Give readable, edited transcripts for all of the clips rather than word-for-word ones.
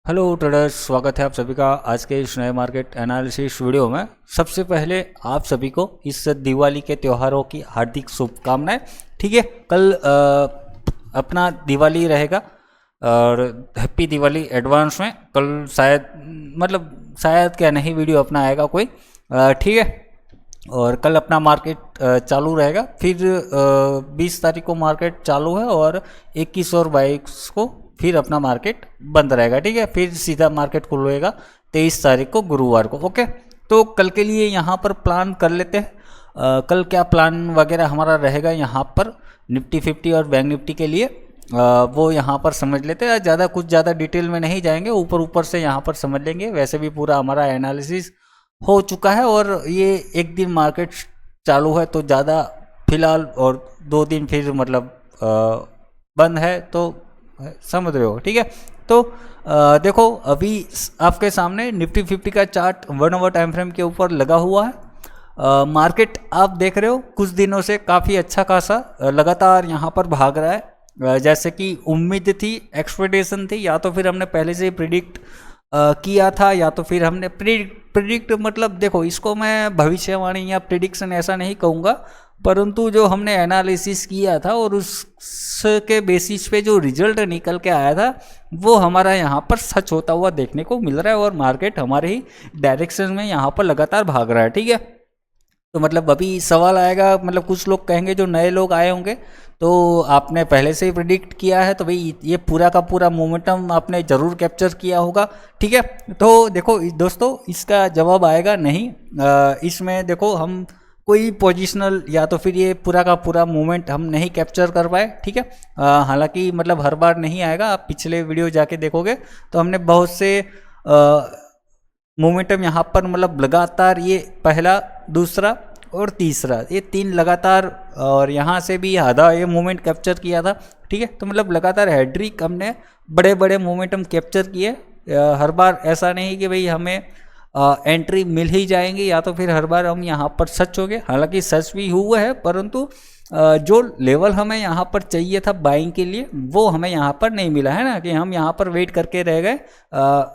Hello traders, स्वागत है आप सभी का आज के इस नए मार्केट एनालिसिस वीडियो में। सबसे पहले आप सभी को इस दिवाली के त्योहारों की हार्दिक शुभकामनाएं। ठीक है, कल अपना दिवाली रहेगा और हैप्पी दिवाली एडवांस में। कल शायद क्या नहीं वीडियो अपना आएगा कोई। ठीक है, और कल अपना मार्केट चालू रहेगा। फिर 20 तारीख को मार्केट चालू है और 21 और 22 को फिर अपना मार्केट बंद रहेगा। ठीक है, फिर सीधा मार्केट खुलेगा 23 तारीख को गुरुवार को। ओके, तो कल के लिए यहाँ पर प्लान कर लेते हैं। कल क्या प्लान वगैरह हमारा रहेगा यहाँ पर निफ्टी 50 और बैंक निफ्टी के लिए, वो यहाँ पर समझ लेते हैं। ज़्यादा डिटेल में नहीं जाएंगे, ऊपर ऊपर से यहाँ पर समझ लेंगे। वैसे भी पूरा हमारा एनालिसिस हो चुका है और ये एक दिन मार्केट चालू है तो ज़्यादा फिलहाल, और 2 दिन फिर बंद है, तो समझ रहे हो। ठीक है, तो देखो अभी आपके सामने निफ्टी 50 का चार्ट 1 आवर टाइम फ्रेम के ऊपर लगा हुआ है। मार्केट आप देख रहे हो कुछ दिनों से काफ़ी अच्छा खासा लगातार यहाँ पर भाग रहा है। जैसे कि उम्मीद थी, एक्सपेक्टेशन थी, या तो फिर हमने पहले से प्रिडिक्ट किया था, या तो फिर हमने प्रिडिक्ट मतलब देखो, इसको मैं भविष्यवाणी या प्रिडिक्शन ऐसा नहीं कहूँगा, परंतु जो हमने एनालिसिस किया था और उसके बेसिस पे जो रिजल्ट निकल के आया था वो हमारा यहाँ पर सच होता हुआ देखने को मिल रहा है और मार्केट हमारे ही डायरेक्शन में यहाँ पर लगातार भाग रहा है। ठीक है, तो अभी सवाल आएगा, कुछ लोग कहेंगे, जो नए लोग आए होंगे, तो आपने पहले से ही प्रिडिक्ट किया है तो भाई ये पूरा का पूरा मोमेंटम आपने ज़रूर कैप्चर किया होगा। ठीक है, तो देखो दोस्तों, इसका जवाब आएगा नहीं। इसमें देखो, हम कोई पोजिशनल या तो फिर ये पूरा का पूरा मोमेंट हम नहीं कैप्चर कर पाए। ठीक है, हालांकि हर बार नहीं आएगा। आप पिछले वीडियो जाके देखोगे तो हमने बहुत से मोमेंटम यहाँ पर लगातार, ये पहला, दूसरा और तीसरा, ये 3 लगातार, और यहाँ से भी आधा ये मोमेंट कैप्चर किया था। ठीक है, तो लगातार हैड्रिक हमने बड़े बड़े मोमेंटम कैप्चर किए। हर बार ऐसा नहीं कि भाई हमें एंट्री मिल ही जाएंगी या तो फिर हर बार हम यहाँ पर सच हो गए। हालांकि सच भी हुआ है, परंतु जो लेवल हमें यहाँ पर चाहिए था बाइंग के लिए वो हमें यहाँ पर नहीं मिला है ना, कि हम यहाँ पर वेट करके रह गए।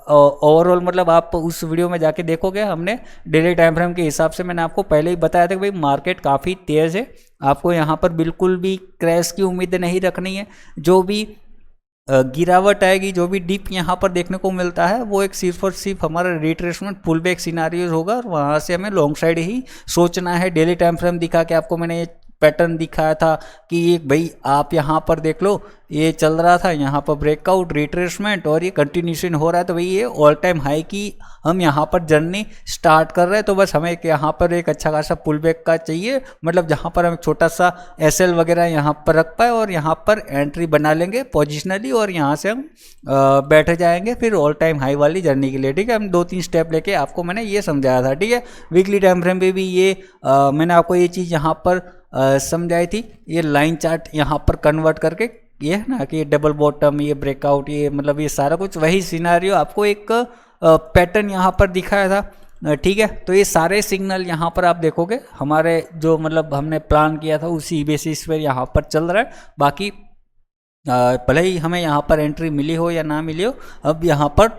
ओवरऑल आप उस वीडियो में जाके देखोगे, हमने डेली टाइम फ्रेम के हिसाब से मैंने आपको पहले ही बताया था कि भाई मार्केट काफ़ी तेज़ है, आपको यहाँ पर बिल्कुल भी क्रैश की उम्मीद नहीं रखनी है। जो भी गिरावट आएगी, जो भी डिप यहाँ पर देखने को मिलता है, वो एक सिर्फ और सिर्फ हमारा रिट्रेसमेंट पुल बैक सिनारियोज होगा और वहाँ से हमें लॉन्ग साइड ही सोचना है। डेली टाइम फ्रेम दिखा के आपको मैंने ये पैटर्न दिखाया था कि भाई आप यहाँ पर देख लो, ये चल रहा था, यहाँ पर ब्रेकआउट, रिट्रेसमेंट और ये कंटिन्यूशन हो रहा है, तो भाई ये ऑल टाइम हाई की हम यहाँ पर जर्नी स्टार्ट कर रहे हैं। तो बस हमें यहाँ पर एक अच्छा खासा पुल बैक का चाहिए, जहाँ पर हम छोटा सा एसएल वगैरह यहाँ पर रख पाए और यहाँ पर एंट्री बना लेंगे पोजिशनली और यहाँ से हम बैठ जाएंगे फिर ऑल टाइम हाई वाली जर्नी के लिए। ठीक है, हम 2-3 स्टेप लेके आपको मैंने ये समझाया था। ठीक है, वीकली टाइम फ्रेम पे भी ये मैंने आपको ये चीज़ यहाँ पर समझाई थी। ये लाइन चार्ट यहाँ पर कन्वर्ट करके, ये है ना कि डबल बॉटम, ये ब्रेकआउट, ये ये सारा कुछ वही सिनारियो आपको एक पैटर्न यहाँ पर दिखाया था। ठीक है, तो ये सारे सिग्नल यहाँ पर आप देखोगे हमारे जो हमने प्लान किया था उसी बेसिस पर यहाँ पर चल रहा है। बाकी भले ही हमें यहाँ पर एंट्री मिली हो या ना मिली हो, अब यहाँ पर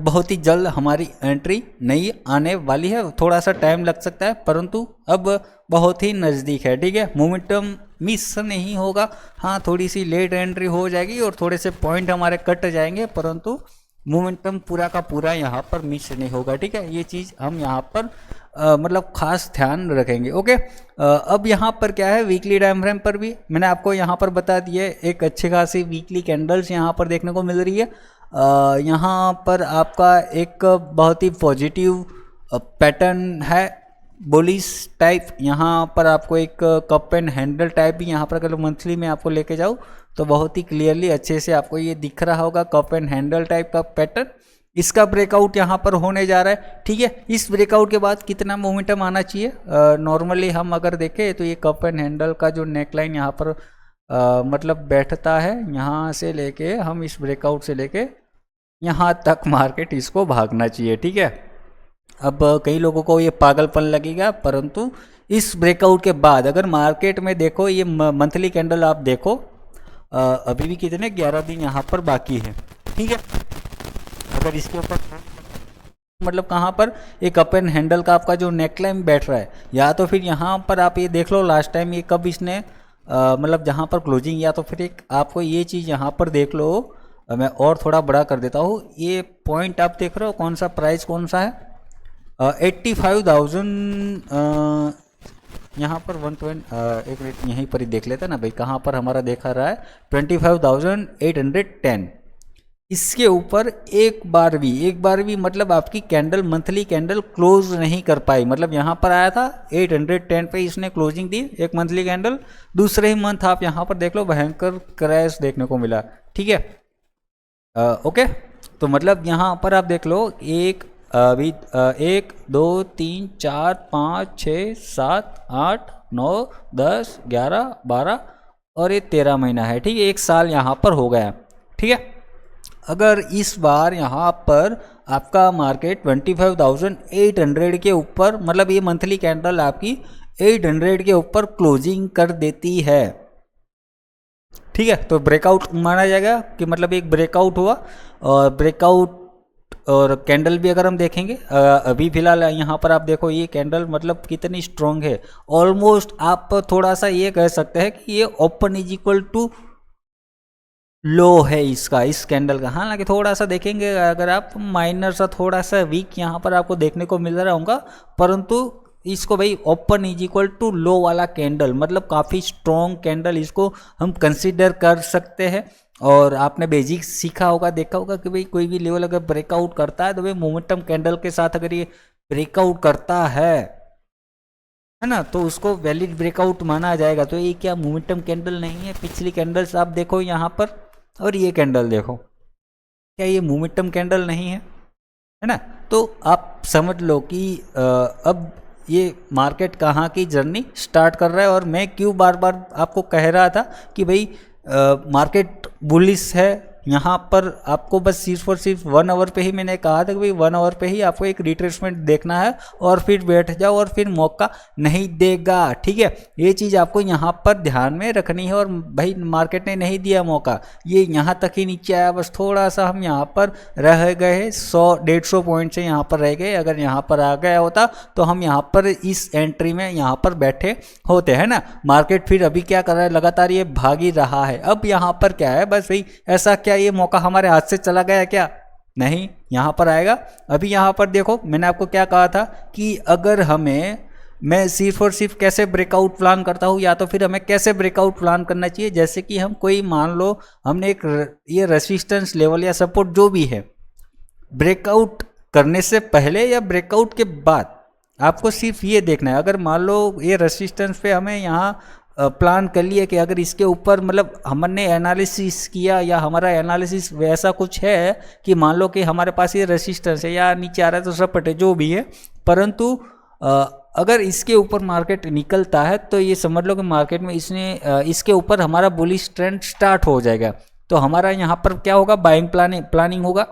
बहुत ही जल्द हमारी एंट्री नहीं आने वाली है। थोड़ा सा टाइम लग सकता है, परंतु अब बहुत ही नज़दीक है। ठीक है, मोमेंटम मिस नहीं होगा। हाँ, थोड़ी सी लेट एंट्री हो जाएगी और थोड़े से पॉइंट हमारे कट जाएंगे, परंतु मोमेंटम पूरा का पूरा यहाँ पर मिस नहीं होगा। ठीक है, ये चीज़ हम यहाँ पर खास ध्यान रखेंगे। ओके, अब यहाँ पर क्या है, वीकली टाइम फ्रेम पर भी मैंने आपको यहाँ पर बता दिया, एक अच्छी खासी वीकली कैंडल्स यहाँ पर देखने को मिल रही है। यहाँ पर आपका एक बहुत ही पॉजिटिव पैटर्न है, बुलिश टाइप। यहाँ पर आपको एक कप एंड हैंडल टाइप भी यहाँ पर अगर मंथली में आपको लेके जाऊँ तो बहुत ही क्लियरली अच्छे से आपको ये दिख रहा होगा, कप एंड हैंडल टाइप का पैटर्न। इसका ब्रेकआउट यहाँ पर होने जा रहा है। ठीक है, इस ब्रेकआउट के बाद कितना मोमेंटम आना चाहिए, नॉर्मली हम अगर देखें तो ये कप एंड हैंडल का जो नेकलाइन यहाँ पर बैठता है, यहाँ से लेके हम इस ब्रेकआउट से लेके यहाँ तक मार्केट इसको भागना चाहिए। ठीक है, अब कई लोगों को ये पागलपन लगेगा, परंतु इस ब्रेकआउट के बाद अगर मार्केट में देखो, ये मंथली कैंडल आप देखो, अभी भी कितने 11 दिन यहाँ पर बाकी है। ठीक है, अगर इसके ऊपर मतलब कहाँ पर एक अप एंड हैंडल का आपका जो नेकलाइन बैठ रहा है, या तो फिर यहाँ पर आप ये देख लो लास्ट टाइम ये कब इसने मतलब जहाँ पर क्लोजिंग, या तो फिर एक आपको ये चीज़ यहाँ पर देख लो। मैं और थोड़ा बड़ा कर देता हूँ, ये पॉइंट आप देख रहे हो कौन सा प्राइस कौन सा है, 85,000 यहाँ पर 120 एक मिनट यहीं पर ही देख लेते हैं ना भाई, कहाँ पर हमारा देखा रहा है 25,810। इसके ऊपर एक बार भी मतलब आपकी कैंडल मंथली कैंडल क्लोज नहीं कर पाई। मतलब यहाँ पर आया था 810 पे इसने क्लोजिंग दी एक मंथली कैंडल, दूसरे ही मंथ आप यहाँ पर देख लो भयंकर क्रैश देखने को मिला। ठीक है, ओके। तो मतलब यहाँ पर आप देख लो एक अभी 1 2 3 4 5 6 7 8 9 10 11 12 और ये 13 महीना है। ठीक है, एक साल यहाँ पर हो गया। ठीक है, अगर इस बार यहाँ पर आपका मार्केट 25,800 के ऊपर, मतलब ये मंथली कैंडल आपकी 800 के ऊपर क्लोजिंग कर देती है, ठीक है, तो ब्रेकआउट माना जाएगा कि मतलब एक ब्रेकआउट हुआ। और ब्रेकआउट और कैंडल भी अगर हम देखेंगे अभी फिलहाल यहाँ पर आप देखो ये कैंडल मतलब कितनी स्ट्रॉन्ग है। ऑलमोस्ट आप थोड़ा सा ये कह सकते हैं कि ये open is equal to low है इसका, इस कैंडल का। हालांकि थोड़ा सा देखेंगे अगर आप माइनर सा थोड़ा सा वीक यहाँ पर आपको देखने को मिल रहा होगा, परंतु इसको भाई open is equal to low वाला कैंडल मतलब काफ़ी स्ट्रॉन्ग कैंडल इसको हम कंसीडर कर सकते हैं। और आपने बेसिक सीखा होगा, देखा होगा कि भाई कोई भी लेवल अगर ब्रेकआउट करता है तो भाई मोमेंटम कैंडल के साथ अगर ये ब्रेकआउट करता है ना, तो उसको वैलिड ब्रेकआउट माना जाएगा। तो ये क्या मोमेंटम कैंडल नहीं है? पिछली कैंडल्स आप देखो यहाँ पर और ये कैंडल देखो, क्या ये मोमेंटम कैंडल नहीं है? है ना? तो आप समझ लो कि अब ये मार्केट कहाँ की जर्नी स्टार्ट कर रहा है। और मैं क्यों बार बार आपको कह रहा था कि भाई मार्केट बुलिश है, यहाँ पर आपको बस सिर्फ और सिर्फ 1 आवर पे ही मैंने कहा था कि भाई 1 आवर पे ही आपको एक रिट्रेसमेंट देखना है और फिर बैठ जाओ और फिर मौका नहीं देगा। ठीक है, ये चीज़ आपको यहाँ पर ध्यान में रखनी है। और भाई मार्केट ने नहीं दिया मौका, ये यहाँ तक ही नीचे आया, बस थोड़ा सा हम यहाँ पर रह गए 100-150 पॉइंट से यहाँ पर रह गए। अगर यहाँ पर आ गया होता तो हम यहाँ पर इस एंट्री में यहाँ पर बैठे होते हैं ना। मार्केट फिर अभी क्या कर रहा है, लगातार ये भाग ही रहा है। अब यहाँ पर क्या है, बस भाई ऐसा क्या ये मौका हमारे हाथ से चला गया क्या? नहीं, यहां पर आएगा। अभी यहां पर देखो मैंने आपको क्या कहा था कि अगर मैं सिर्फ और सिर्फ कैसे ब्रेकआउट प्लान करता हूं, या तो फिर हमें कैसे ब्रेकआउट प्लान करना चाहिए। जैसे कि हम कोई मान लो हमने एक ये रेसिस्टेंस लेवल या सपोर्ट जो भी है, ब्रेकआउट करने से पहले या ब्रेकआउट के बाद आपको सिर्फ ये देखना है। अगर मान लो ये रेसिस्टेंस पे हमें यहाँ प्लान कर लिया कि अगर इसके ऊपर मतलब हमने एनालिसिस किया या हमारा एनालिसिस वैसा कुछ है कि मान लो कि हमारे पास ये रेसिस्टेंस है या नीचे आ रहा है तो सपोर्ट है जो भी है, परंतु अगर इसके ऊपर मार्केट निकलता है तो ये समझ लो कि मार्केट में इसके ऊपर हमारा बुलिश ट्रेंड स्टार्ट हो जाएगा। तो हमारा यहाँ पर क्या होगा, बाइंग प्लानिंग होगा।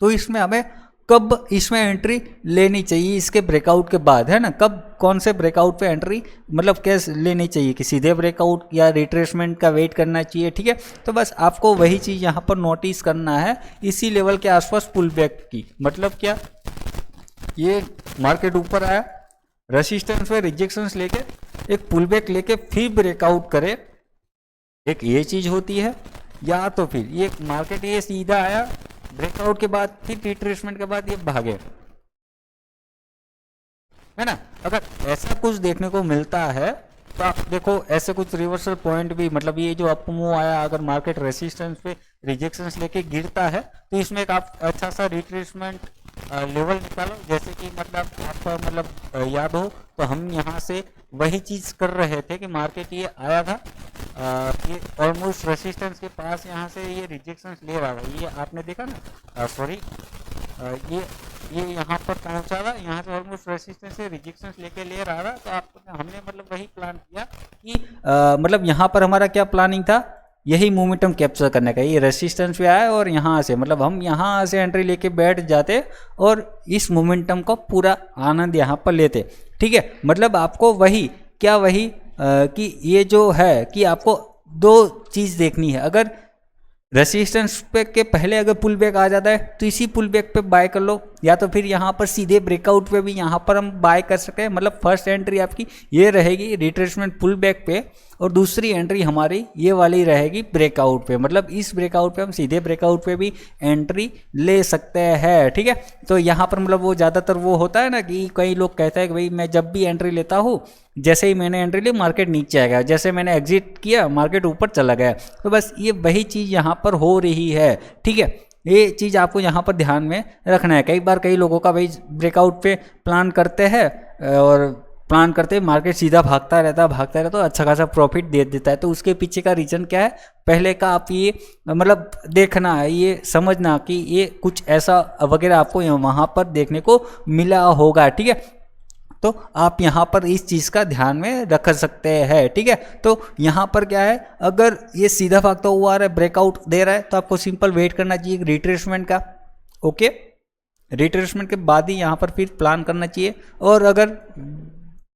तो इसमें हमें कब इसमें एंट्री लेनी चाहिए, इसके ब्रेकआउट के बाद, है ना। कब कौन से ब्रेकआउट पे एंट्री मतलब कैसे लेनी चाहिए, कि सीधे ब्रेकआउट या रिट्रेसमेंट का वेट करना चाहिए। ठीक है, तो बस आपको वही चीज़ यहाँ पर नोटिस करना है। इसी लेवल के आसपास पुल बैक की मतलब क्या, ये मार्केट ऊपर आया, रेसिस्टेंस पे रिजेक्शंस लेके एक पुल बैक लेके फिर ब्रेकआउट करे, एक ये चीज़ होती है। या तो फिर ये मार्केट ये सीधा आया, ब्रेकआउट के बाद फिर रिट्रेसमेंट के बाद ये भागे, है ना। अगर ऐसा कुछ देखने को मिलता है तो आप देखो ऐसे कुछ रिवर्सल पॉइंट भी, मतलब ये जो अप मूव आया, अगर मार्केट रेसिस्टेंस पे रिजेक्शंस लेके गिरता है तो इसमें एक आप अच्छा सा रिट्रेसमेंट लेवल निकालो। जैसे कि मतलब आपको मतलब याद हो तो हम यहाँ से वही चीज़ कर रहे थे कि मार्केट ये आया था, ये ऑलमोस्ट रेसिस्टेंस के पास यहाँ से ये रिजेक्शंस ले रहा था, ये आपने देखा ना, सॉरी ये यहाँ पर पहुँचा था, यहाँ से ऑलमोस्ट रेसिस्टेंस से रिजेक्शंस लेके ले रहा था। तो आपको हमने मतलब वही प्लान किया कि मतलब यहाँ पर हमारा क्या प्लानिंग था, यही मोमेंटम कैप्चर करने का। ये रेसिस्टेंस पे आया और यहाँ से मतलब हम यहाँ से एंट्री लेके बैठ जाते और इस मोमेंटम को पूरा आनंद यहाँ पर लेते। ठीक है, मतलब आपको वही कि ये जो है कि आपको दो चीज़ देखनी है। अगर रेसिस्टेंस पे के पहले अगर पुल बैक आ जाता है तो इसी पुल बैक पे बाय कर लो, या तो फिर यहाँ पर सीधे ब्रेकआउट पे भी यहाँ पर हम बाय कर सकते हैं। मतलब फर्स्ट एंट्री आपकी ये रहेगी रिट्रेसमेंट पुल बैक पे, और दूसरी एंट्री हमारी ये वाली रहेगी ब्रेकआउट पे। मतलब इस ब्रेकआउट पे हम सीधे ब्रेकआउट पे भी एंट्री ले सकते हैं, ठीक है। तो यहाँ पर मतलब वो ज़्यादातर वो होता है ना कि कई लोग कहते हैं कि भाई मैं जब भी एंट्री लेता हूँ, जैसे ही मैंने एंट्री ली मार्केट नीचे आ गया, जैसे मैंने एग्जिट किया मार्केट ऊपर चला गया। तो बस ये वही चीज़ यहाँ पर हो रही है, ठीक है। ये चीज़ आपको यहाँ पर ध्यान में रखना है। कई बार कई लोगों का भाई ब्रेकआउट पे प्लान करते हैं और प्लान करते ही मार्केट सीधा भागता रहता है तो अच्छा खासा प्रॉफिट दे देता है। तो उसके पीछे का रीज़न क्या है, पहले का आप ये मतलब देखना है, ये समझना कि ये कुछ ऐसा वगैरह आपको वहाँ पर देखने को मिला होगा, ठीक है। तो आप यहाँ पर इस चीज़ का ध्यान में रख सकते हैं, ठीक है। तो यहाँ पर क्या है, अगर ये सीधा भागता हुआ आ रहा है, ब्रेकआउट दे रहा है, तो आपको सिंपल वेट करना चाहिए रिट्रेसमेंट का, ओके। रिट्रेसमेंट के बाद ही यहाँ पर फिर प्लान करना चाहिए। और अगर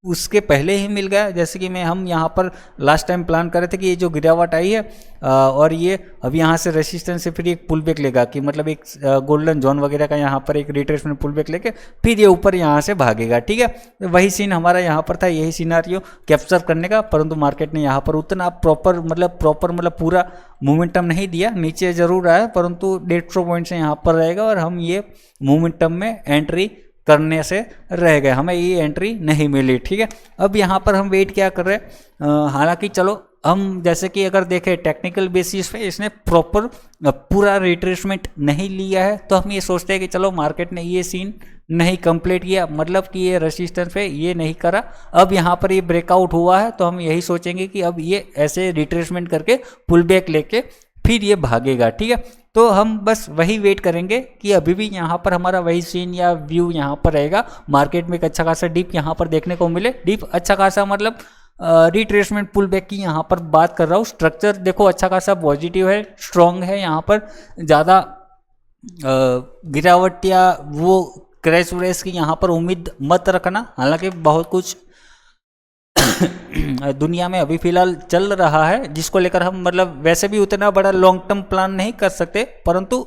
उसके पहले ही मिल गया, जैसे कि हम यहाँ पर लास्ट टाइम प्लान कर रहे थे कि ये जो गिरावट आई है और ये अब यहाँ से रेसिस्टेंस से फिर एक पुल बैक लेगा, कि मतलब एक गोल्डन जोन वगैरह का यहाँ पर एक रिट्रेसमेंट पुल बैक लेके फिर ये ऊपर यहाँ से भागेगा, ठीक है। वही सीन हमारा यहाँ पर था, यही सिनेरियो कैप्चर करने का, परंतु मार्केट ने यहाँ पर उतना प्रॉपर मतलब पूरा मोमेंटम नहीं दिया, नीचे जरूर आया परंतु 150 पॉइंट से यहाँ पर रहेगा और हम ये मोमेंटम में एंट्री करने से रह गए, हमें ये एंट्री नहीं मिली, ठीक है। अब यहाँ पर हम वेट क्या कर रहे हैं, हालांकि चलो हम जैसे कि अगर देखें टेक्निकल बेसिस पे इसने प्रॉपर पूरा रिट्रेसमेंट नहीं लिया है, तो हम ये सोचते हैं कि चलो मार्केट ने ये सीन नहीं कंप्लीट किया, मतलब कि ये रेसिस्टेंस पे ये नहीं करा, अब यहाँ पर ये ब्रेकआउट हुआ है, तो हम यही सोचेंगे कि अब ये ऐसे रिट्रेसमेंट करके पुल बैक लेके फिर ये भागेगा, ठीक है। तो हम बस वही वेट करेंगे कि अभी भी यहाँ पर हमारा वही सीन या व्यू यहाँ पर रहेगा, मार्केट में एक अच्छा खासा डिप यहाँ पर देखने को मिले। डिप अच्छा खासा मतलब रिट्रेसमेंट पुल बैक की यहाँ पर बात कर रहा हूँ। स्ट्रक्चर देखो अच्छा खासा पॉजिटिव है, स्ट्रॉन्ग है, यहाँ पर ज़्यादा गिरावट या वो क्रैश व्रैश की यहाँ पर उम्मीद मत रखना। हालांकि बहुत कुछ दुनिया में अभी फिलहाल चल रहा है जिसको लेकर हम मतलब वैसे भी उतना बड़ा लॉन्ग टर्म प्लान नहीं कर सकते, परंतु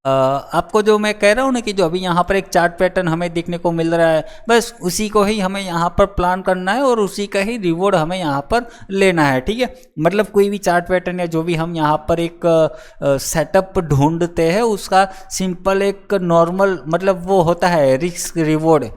आपको जो मैं कह रहा हूँ ना कि जो अभी यहाँ पर एक चार्ट पैटर्न हमें देखने को मिल रहा है, बस उसी को ही हमें यहाँ पर प्लान करना है और उसी का ही रिवॉर्ड हमें यहाँ पर लेना है, ठीक है। मतलब कोई भी चार्ट पैटर्न या जो भी हम यहाँ पर एक सेटअप ढूंढते हैं उसका सिंपल एक नॉर्मल मतलब वो होता है रिस्क रिवॉर्ड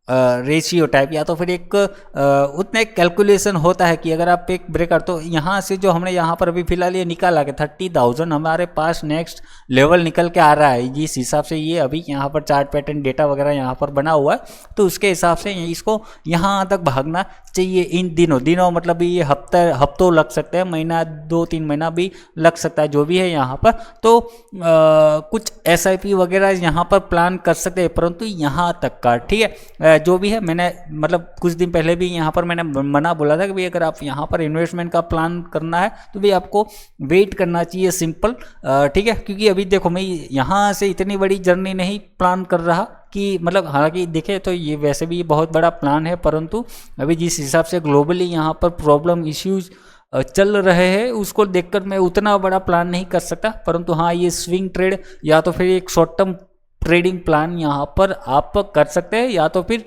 रेशियो टाइप, या तो फिर एक उतना एक कैलकुलेशन होता है कि अगर आप एक ब्रेकर, तो यहाँ से जो हमने यहाँ पर अभी फिलहाल ये निकाला कि 30,000 हमारे पास नेक्स्ट लेवल निकल के आ रहा है, जिस हिसाब से ये अभी यहाँ पर चार्ट पैटर्न डेटा वगैरह यहाँ पर बना हुआ है, तो उसके हिसाब से इसको यहाँ तक भागना चाहिए इन दिनों मतलब ये हफ्तों लग सकते हैं, महीना 2-3 महीना भी लग सकता है, जो भी है यहाँ पर। तो कुछ SIP वगैरह यहाँ पर प्लान कर सकते हैं, परंतु यहाँ तक का, ठीक है। जो भी है मैंने मतलब कुछ दिन पहले भी यहाँ पर मैंने मना बोला था कि भाई अगर आप यहाँ पर इन्वेस्टमेंट का प्लान करना है तो भाई आपको वेट करना चाहिए सिंपल, ठीक है। क्योंकि अभी देखो मैं यहाँ से इतनी बड़ी जर्नी नहीं प्लान कर रहा कि मतलब, हालांकि देखे तो ये वैसे भी बहुत बड़ा प्लान है, परंतु अभी जिस हिसाब से ग्लोबली यहाँ पर प्रॉब्लम इश्यूज चल रहे हैं उसको देखकर मैं उतना बड़ा प्लान नहीं कर सकता, परंतु हाँ ये स्विंग ट्रेड या तो फिर एक शॉर्ट टर्म ट्रेडिंग प्लान यहाँ पर आप कर सकते हैं, या तो फिर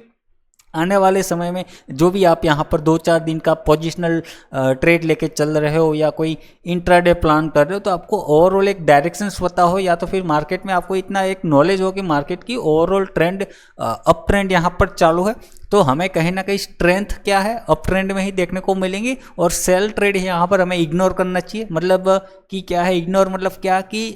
आने वाले समय में जो भी आप यहाँ पर 2-4 दिन का पोजिशनल ट्रेड लेके चल रहे हो या कोई इंट्राडे प्लान कर रहे हो, तो आपको ओवरऑल एक डायरेक्शंस पता हो, या तो फिर मार्केट में आपको इतना एक नॉलेज हो कि मार्केट की ओवरऑल ट्रेंड अप ट्रेंड यहाँ पर चालू है, तो हमें कहीं ना कहीं स्ट्रेंथ क्या है अप ट्रेंड में ही देखने को मिलेंगी, और सेल ट्रेड यहाँ पर हमें इग्नोर करना चाहिए। मतलब कि क्या है इग्नोर, मतलब क्या कि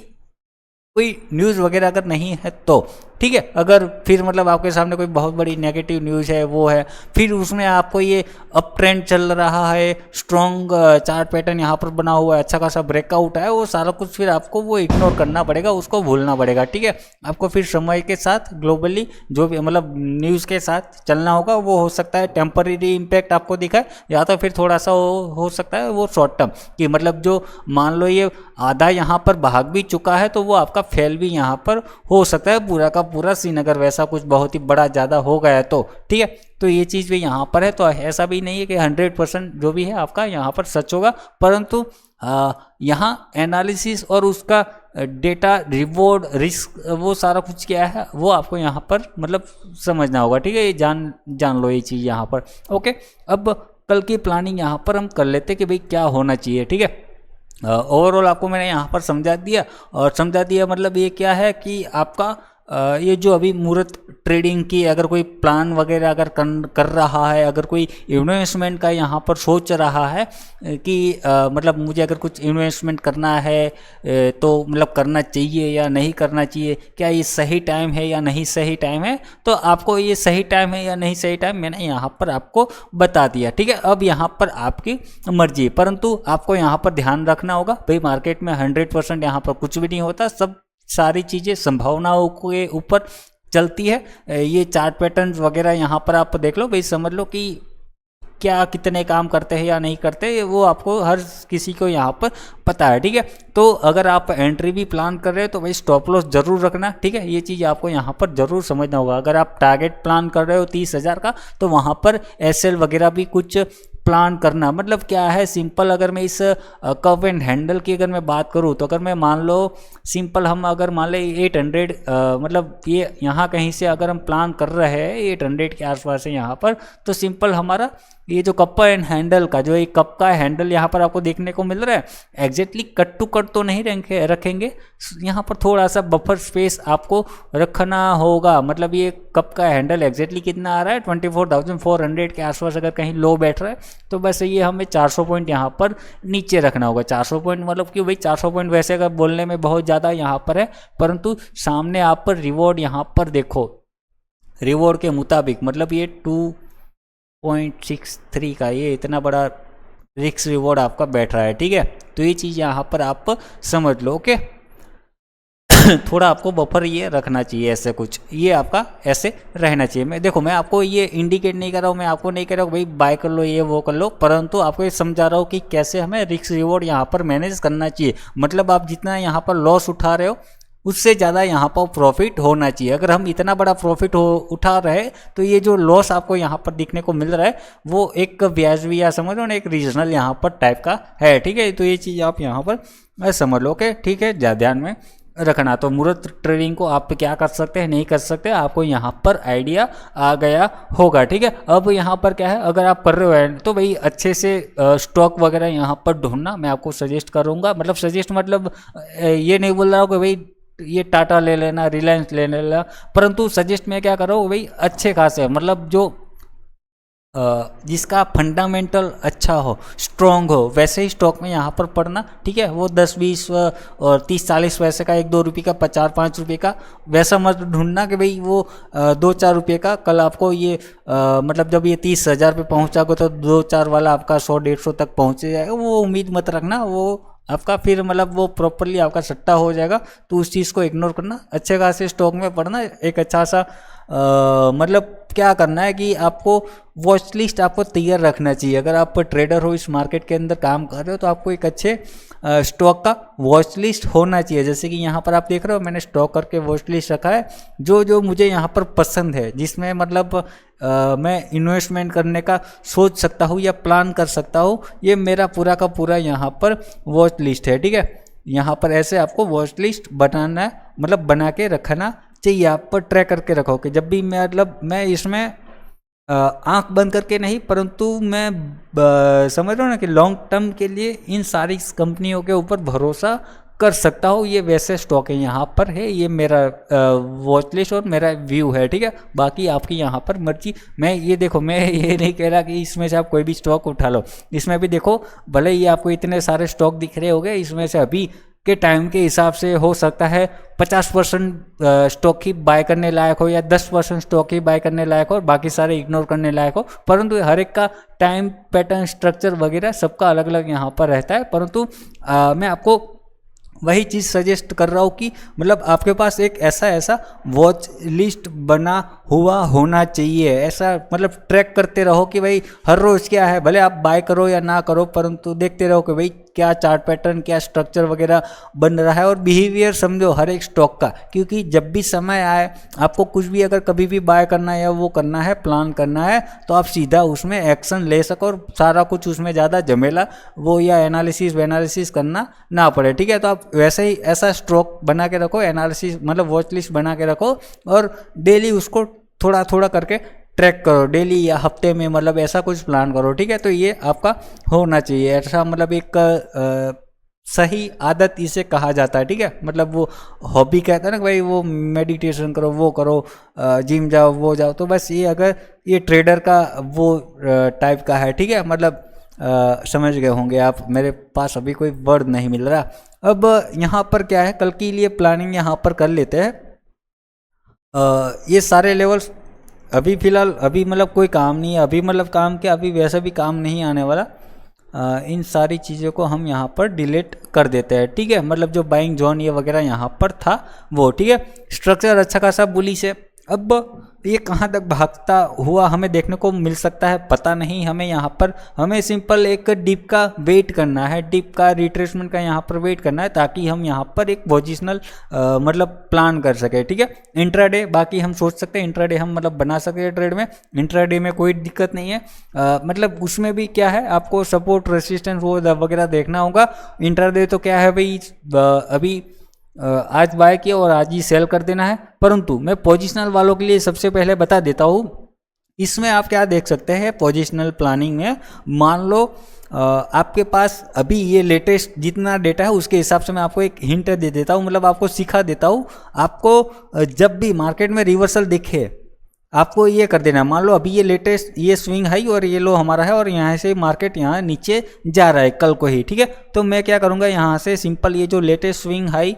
कोई न्यूज़ वगैरह अगर नहीं है तो ठीक है, अगर फिर मतलब आपके सामने कोई बहुत बड़ी नेगेटिव न्यूज़ है वो है, फिर उसमें आपको ये अप ट्रेंड चल रहा है, स्ट्रॉन्ग चार्ट पैटर्न यहाँ पर बना हुआ है, अच्छा खासा ब्रेकआउट है, वो सारा कुछ फिर आपको वो इग्नोर करना पड़ेगा, उसको भूलना पड़ेगा, ठीक है। आपको फिर समय के साथ ग्लोबली जो भी मतलब न्यूज़ के साथ चलना होगा। वो हो सकता है टेम्पररी इम्पैक्ट आपको दिखाए, या तो फिर थोड़ा सा हो सकता है वो शॉर्ट टर्म कि मतलब जो मान लो ये आधा यहाँ पर भाग भी चुका है तो वो आपका फेल भी यहाँ पर हो सकता है पूरा का पूरा सीन, अगर वैसा कुछ बहुत ही बड़ा ज़्यादा हो गया तो, ठीक है। तो ये चीज़ भी यहाँ पर है, तो ऐसा भी नहीं है कि 100% जो भी है आपका यहाँ पर सच होगा, परंतु यहाँ एनालिसिस और उसका डेटा, रिवॉर्ड, रिस्क, वो सारा कुछ क्या है वो आपको यहाँ पर मतलब समझना होगा, ठीक है। ये जान लो ये चीज़ यहाँ पर, ओके। अब कल की प्लानिंग यहाँ पर हम कर लेते कि भाई क्या होना चाहिए, ठीक है। ओवरऑल आपको मैंने यहाँ पर समझा दिया, और समझा दिया मतलब ये क्या है कि आपका ये जो अभी मुहूर्त ट्रेडिंग की अगर कोई प्लान वगैरह अगर कर रहा है, अगर कोई इन्वेस्टमेंट का यहाँ पर सोच रहा है कि मतलब मुझे अगर कुछ इन्वेस्टमेंट करना है तो मतलब करना चाहिए या नहीं करना चाहिए, क्या ये सही टाइम है या नहीं सही टाइम है, तो आपको ये सही टाइम है या नहीं सही टाइम मैंने यहाँ पर आपको बता दिया, ठीक है। अब यहाँ पर आपकी मर्जी, परंतु आपको यहाँ पर ध्यान रखना होगा भाई मार्केट में 100% यहाँ पर कुछ भी नहीं होता, सब सारी चीज़ें संभावनाओं के ऊपर चलती है। ये चार्ट पैटर्न्स वगैरह यहाँ पर आप देख लो भाई, समझ लो कि क्या कितने काम करते हैं या नहीं करते, वो आपको हर किसी को यहाँ पर पता है, ठीक है। तो अगर आप एंट्री भी प्लान कर रहे हो तो भाई स्टॉप लॉस जरूर रखना, ठीक है। ये चीज़ आपको यहाँ पर जरूर समझना होगा। अगर आप टारगेट प्लान कर रहे हो 30,000 का, तो वहाँ पर एसएल वगैरह भी कुछ प्लान करना, मतलब क्या है सिंपल। अगर मैं इस कर्व एंड हैंडल की अगर मैं बात करूँ, तो अगर मैं मान लो सिंपल हम अगर मान ले 800 मतलब ये यहाँ कहीं से अगर हम प्लान कर रहे हैं 800 के आसपास है यहाँ पर, तो सिंपल हमारा ये जो कप एंड हैंडल का जो एक कप का हैंडल यहाँ पर आपको देखने को मिल रहा है, एग्जैक्टली कट टू कट तो नहीं रखेंगे, यहाँ पर थोड़ा सा बफर स्पेस आपको रखना होगा। मतलब ये कप का हैंडल एग्जैक्टली कितना आ रहा है 24,400 के आसपास अगर कहीं लो बैठ रहा है, तो बस ये हमें 400 पॉइंट यहाँ पर नीचे रखना होगा। 400 पॉइंट मतलब कि भाई 400 पॉइंट वैसे अगर बोलने में बहुत ज़्यादा यहाँ पर है, परंतु सामने आप पर रिवॉर्ड यहाँ पर देखो, रिवॉर्ड के मुताबिक मतलब ये 2.63 का ये इतना बड़ा रिस्क रिवॉर्ड आपका बैठ रहा है, ठीक है। तो ये चीज़ यहाँ पर आप समझ लो, ओके। थोड़ा आपको बफर ये रखना चाहिए, ऐसे कुछ ये आपका ऐसे रहना चाहिए। मैं आपको ये इंडिकेट नहीं कर रहा हूँ, मैं आपको नहीं कह रहा हूँ भाई बाय कर लो ये वो कर लो, परंतु आपको ये समझा रहा हूँ कि कैसे हमें रिस्क रिवॉर्ड यहाँ पर मैनेज करना चाहिए। मतलब आप जितना यहाँ पर लॉस उठा रहे हो उससे ज़्यादा यहाँ पर प्रॉफिट होना चाहिए। अगर हम इतना बड़ा प्रॉफिट उठा रहे हैं, तो ये जो लॉस आपको यहाँ पर दिखने को मिल रहा है वो एक ब्याजवी या समझ लो ना एक रीजनल यहाँ पर टाइप का है, ठीक है। तो ये चीज़ आप यहाँ पर समझ लो, ओके, ठीक है, ध्यान में रखना। तो मुहूर्त ट्रेडिंग को आप क्या कर सकते हैं, नहीं कर सकते, आपको यहाँ पर आइडिया आ गया होगा, ठीक है। अब यहाँ पर क्या है, अगर आप कर रहे हो तो भाई अच्छे से स्टॉक वगैरह यहाँ पर ढूंढना मैं आपको सजेस्ट करूँगा। मतलब सजेस्ट मतलब ये नहीं बोल रहा हूँ कि भाई ये टाटा ले लेना, रिलायंस ले लेना, परंतु सजेस्ट मैं क्या कर रहा हूँ भाई अच्छे खासे, मतलब जो जिसका फंडामेंटल अच्छा हो, स्ट्रॉन्ग हो, वैसे ही स्टॉक में यहाँ पर पढ़ना, ठीक है। वो 10, 20 और 30, 40 पैसे का, 1, 2 रुपये का, 4, 5 रुपये का वैसा मत ढूंढना कि भाई वो 2, 4 रुपये का कल आपको ये मतलब जब ये 30,000 पे पहुँचाओगे तो 2, 4 वाला आपका 100, 150 तक पहुँच जाएगा। वो उम्मीद मत रखना, वो आपका फिर मतलब वो प्रॉपरली आपका सट्टा हो जाएगा। तो उस चीज़ को इग्नोर करना, अच्छे खासे स्टॉक में पढ़ना, एक अच्छा सा मतलब क्या करना है कि आपको वॉच लिस्ट आपको तैयार रखना चाहिए। अगर आप ट्रेडर हो, इस मार्केट के अंदर काम कर रहे हो, तो आपको एक अच्छे स्टॉक का वॉच लिस्ट होना चाहिए। जैसे कि यहाँ पर आप देख रहे हो मैंने स्टॉक करके वॉच लिस्ट रखा है, जो मुझे यहाँ पर पसंद है, जिसमें मतलब मैं इन्वेस्टमेंट करने का सोच सकता हूँ या प्लान कर सकता हूँ, ये मेरा पूरा का पूरा यहाँ पर वॉच लिस्ट है, ठीक है। यहाँ पर ऐसे आपको वॉच लिस्ट बनाना है, मतलब बना के रखना चाहिए, आप पर ट्रैक करके रखो कि जब भी मैं इसमें आंख बंद करके नहीं, परंतु मैं समझ रहा हूँ ना कि लॉन्ग टर्म के लिए इन सारी कंपनियों के ऊपर भरोसा कर सकता हूँ। ये वैसे स्टॉक है यहाँ पर है, ये मेरा वॉच लिस्ट और मेरा व्यू है, ठीक है। बाकी आपकी यहाँ पर मर्जी। मैं ये देखो, मैं ये नहीं कह रहा कि इसमें से आप कोई भी स्टॉक उठा लो, इसमें भी देखो भले ही आपको इतने सारे स्टॉक दिख रहे होंगे, इसमें से अभी के टाइम के हिसाब से हो सकता है 50% स्टॉक ही बाय करने लायक हो या 10% स्टॉक ही बाय करने लायक हो, बाकी सारे इग्नोर करने लायक हो। परंतु हर एक का टाइम पैटर्न स्ट्रक्चर वगैरह सबका अलग अलग यहाँ पर रहता है। परंतु मैं आपको वही चीज़ सजेस्ट कर रहा हूँ कि मतलब आपके पास एक ऐसा वॉच लिस्ट बना हुआ होना चाहिए। ऐसा मतलब ट्रैक करते रहो कि भाई हर रोज़ क्या है, भले आप बाय करो या ना करो, परंतु देखते रहो कि भाई क्या चार्ट पैटर्न, क्या स्ट्रक्चर वगैरह बन रहा है और बिहेवियर समझो हर एक स्टॉक का, क्योंकि जब भी समय आए आपको कुछ भी अगर कभी भी बाय करना है या वो करना है, प्लान करना है, तो आप सीधा उसमें एक्शन ले सको और सारा कुछ उसमें ज़्यादा झमेला वो या एनालिसिस करना ना पड़े। ठीक है, तो आप वैसे ही ऐसा स्टॉक बना के रखो, एनालिसिस मतलब वॉच लिस्ट बना के रखो और डेली उसको थोड़ा थोड़ा करके ट्रैक करो, डेली या हफ्ते में, मतलब ऐसा कुछ प्लान करो। ठीक है, तो ये आपका होना चाहिए ऐसा, मतलब एक सही आदत इसे कहा जाता है। ठीक है, मतलब वो हॉबी कहता है ना भाई, वो मेडिटेशन करो, वो करो, जिम जाओ, वो जाओ, तो बस ये अगर ये ट्रेडर का वो टाइप का है। ठीक है, मतलब समझ गए होंगे आप, मेरे पास अभी कोई वर्ड नहीं मिल रहा। अब यहाँ पर क्या है, कल के लिए प्लानिंग यहाँ पर कर लेते हैं। ये सारे लेवल्स अभी फ़िलहाल अभी मतलब कोई काम नहीं है, अभी मतलब काम क्या, अभी वैसा भी काम नहीं आने वाला। इन सारी चीज़ों को हम यहाँ पर डिलीट कर देते हैं। ठीक है, मतलब जो बाइंग जोन ये वगैरह यहाँ पर था वो। ठीक है, स्ट्रक्चर अच्छा खासा बुलिश है। अब ये कहाँ तक भागता हुआ हमें देखने को मिल सकता है पता नहीं, हमें यहाँ पर हमें सिंपल एक डिप का वेट करना है, डिप का रिट्रेसमेंट का यहाँ पर वेट करना है, ताकि हम यहाँ पर एक पोजिशनल मतलब प्लान कर सके। ठीक है, इंट्राडे बाकी हम सोच सकते हैं, इंट्राडे हम मतलब बना सकते हैं ट्रेड में, इंट्राडे में कोई दिक्कत नहीं है। मतलब उसमें भी क्या है, आपको सपोर्ट रेसिस्टेंस वो वगैरह देखना होगा। इंट्राडे तो क्या है भाई, अभी आज बाय किया और आज ही सेल कर देना है। परंतु मैं पोजिशनल वालों के लिए सबसे पहले बता देता हूँ, इसमें आप क्या देख सकते हैं पोजिशनल प्लानिंग में। मान लो आपके पास अभी ये लेटेस्ट जितना डेटा है उसके हिसाब से मैं आपको एक हिंट दे देता हूँ, मतलब आपको सिखा देता हूँ। आपको जब भी मार्केट में रिवर्सल दिखे आपको ये कर देना, मान लो अभी ये लेटेस्ट ये स्विंग हाई और ये लो हमारा है और यहाँ से मार्केट यहाँ नीचे जा रहा है कल को ही। ठीक है, तो मैं क्या करूँगा, यहाँ से सिंपल ये जो latest swing high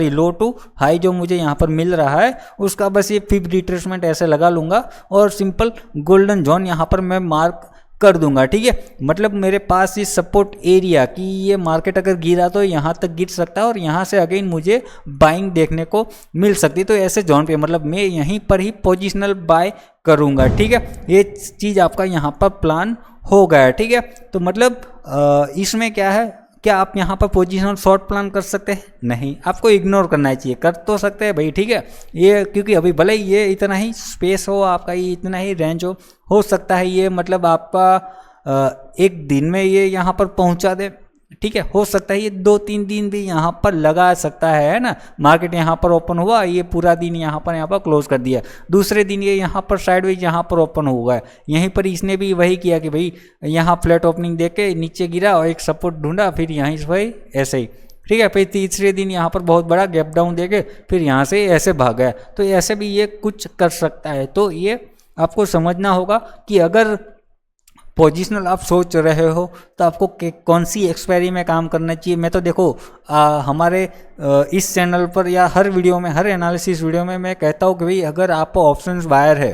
low to high जो मुझे यहाँ पर मिल रहा है उसका बस ये फिब रिट्रेसमेंट ऐसे लगा लूँगा और सिंपल गोल्डन जोन यहाँ पर मैं मार्क कर दूंगा। ठीक है, मतलब मेरे पास इस सपोर्ट एरिया की ये मार्केट अगर गिरा तो यहाँ तक गिर सकता है और यहाँ से अगेन मुझे बाइंग देखने को मिल सकती है। तो ऐसे जोन पे मतलब मैं यहीं पर ही पोजिशनल बाय करूँगा। ठीक है, ये चीज़ आपका यहाँ पर प्लान हो गया है। ठीक है, तो मतलब इसमें क्या है, क्या आप यहाँ पर पोजीशनल शॉर्ट प्लान कर सकते हैं? नहीं, आपको इग्नोर करना चाहिए। कर तो सकते हैं भाई, ठीक है, ये क्योंकि अभी भले ही ये इतना ही स्पेस हो आपका, ये इतना ही रेंज हो सकता है ये मतलब आपका एक दिन में ये यहाँ पर पहुँचा दे। ठीक है, हो सकता है ये 2-3 दिन भी यहाँ पर लगा सकता है ना। मार्केट यहाँ पर ओपन हुआ, ये पूरा दिन यहाँ पर क्लोज कर दिया, दूसरे दिन ये यहाँ पर साइडवेज यहाँ पर ओपन हुआ है। यहीं पर इसने भी वही किया कि भाई यहाँ फ्लैट ओपनिंग देके नीचे गिरा और एक सपोर्ट ढूंढा, फिर यहीं से भाई ऐसे ही। ठीक है, फिर तीसरे दिन यहाँ पर बहुत बड़ा गैप डाउन देके फिर यहाँ से ऐसे भाग गया। तो ऐसे भी ये कुछ कर सकता है। तो ये आपको समझना होगा कि अगर पोजिशनल आप सोच रहे हो तो आपको कौन सी एक्सपायरी में काम करना चाहिए। मैं तो देखो हमारे इस चैनल पर या हर वीडियो में, हर एनालिसिस वीडियो में मैं कहता हूँ कि भाई अगर आप ऑप्शंस बायर है,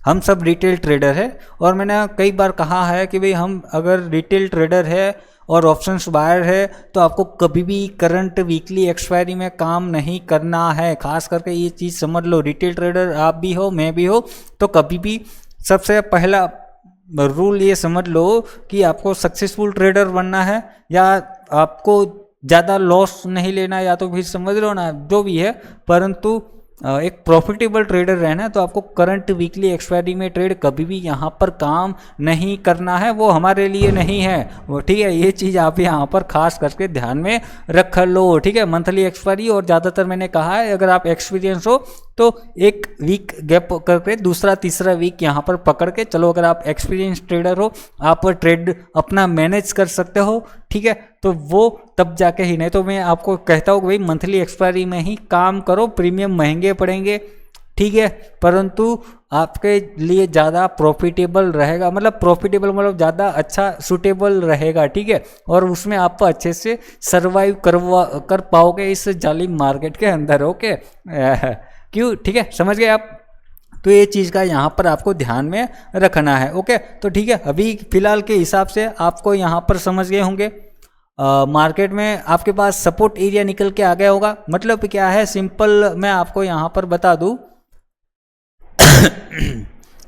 हम सब रिटेल ट्रेडर है, और मैंने कई बार कहा है कि भाई हम अगर रिटेल ट्रेडर है और ऑप्शंस बायर है तो आपको कभी भी करंट वीकली एक्सपायरी में काम नहीं करना है। खास करके ये चीज़ समझ लो, रिटेल ट्रेडर आप भी हो मैं भी हो, तो कभी भी सबसे पहला रूल ये समझ लो कि आपको सक्सेसफुल ट्रेडर बनना है या आपको ज़्यादा लॉस नहीं लेना, या तो फिर समझ लो ना जो भी है, परंतु एक प्रॉफिटेबल ट्रेडर रहना है तो आपको करंट वीकली एक्सपायरी में ट्रेड कभी भी यहाँ पर काम नहीं करना है, वो हमारे लिए नहीं है वो। ठीक है, ये चीज़ आप यहाँ पर खास करके ध्यान में रख लो। ठीक है, मंथली एक्सपायरी, और ज़्यादातर मैंने कहा है अगर आप एक्सपीरियंस हो तो एक वीक गैप करके दूसरा तीसरा वीक यहाँ पर पकड़ के चलो। अगर आप एक्सपीरियंस ट्रेडर हो, आप ट्रेड अपना मैनेज कर सकते हो, ठीक है, तो वो तब जाके ही। नहीं तो मैं आपको कहता हूँ कि भाई मंथली एक्सपायरी में ही काम करो, प्रीमियम महंगे पड़ेंगे, ठीक है, परंतु आपके लिए ज़्यादा प्रॉफिटेबल रहेगा, मतलब प्रॉफिटेबल मतलब ज़्यादा अच्छा सूटेबल रहेगा। ठीक है, और उसमें आप अच्छे से सर्वाइव कर पाओगे इस जालिम मार्केट के अंदर। ओके क्यों, ठीक है, समझ गए आप। तो ये चीज़ का यहाँ पर आपको ध्यान में रखना है। ओके, तो ठीक है, अभी फिलहाल के हिसाब से आपको यहाँ पर समझ गए होंगे। मार्केट में आपके पास सपोर्ट एरिया निकल के आ गया होगा। मतलब क्या है, सिंपल मैं आपको यहाँ पर बता दूँ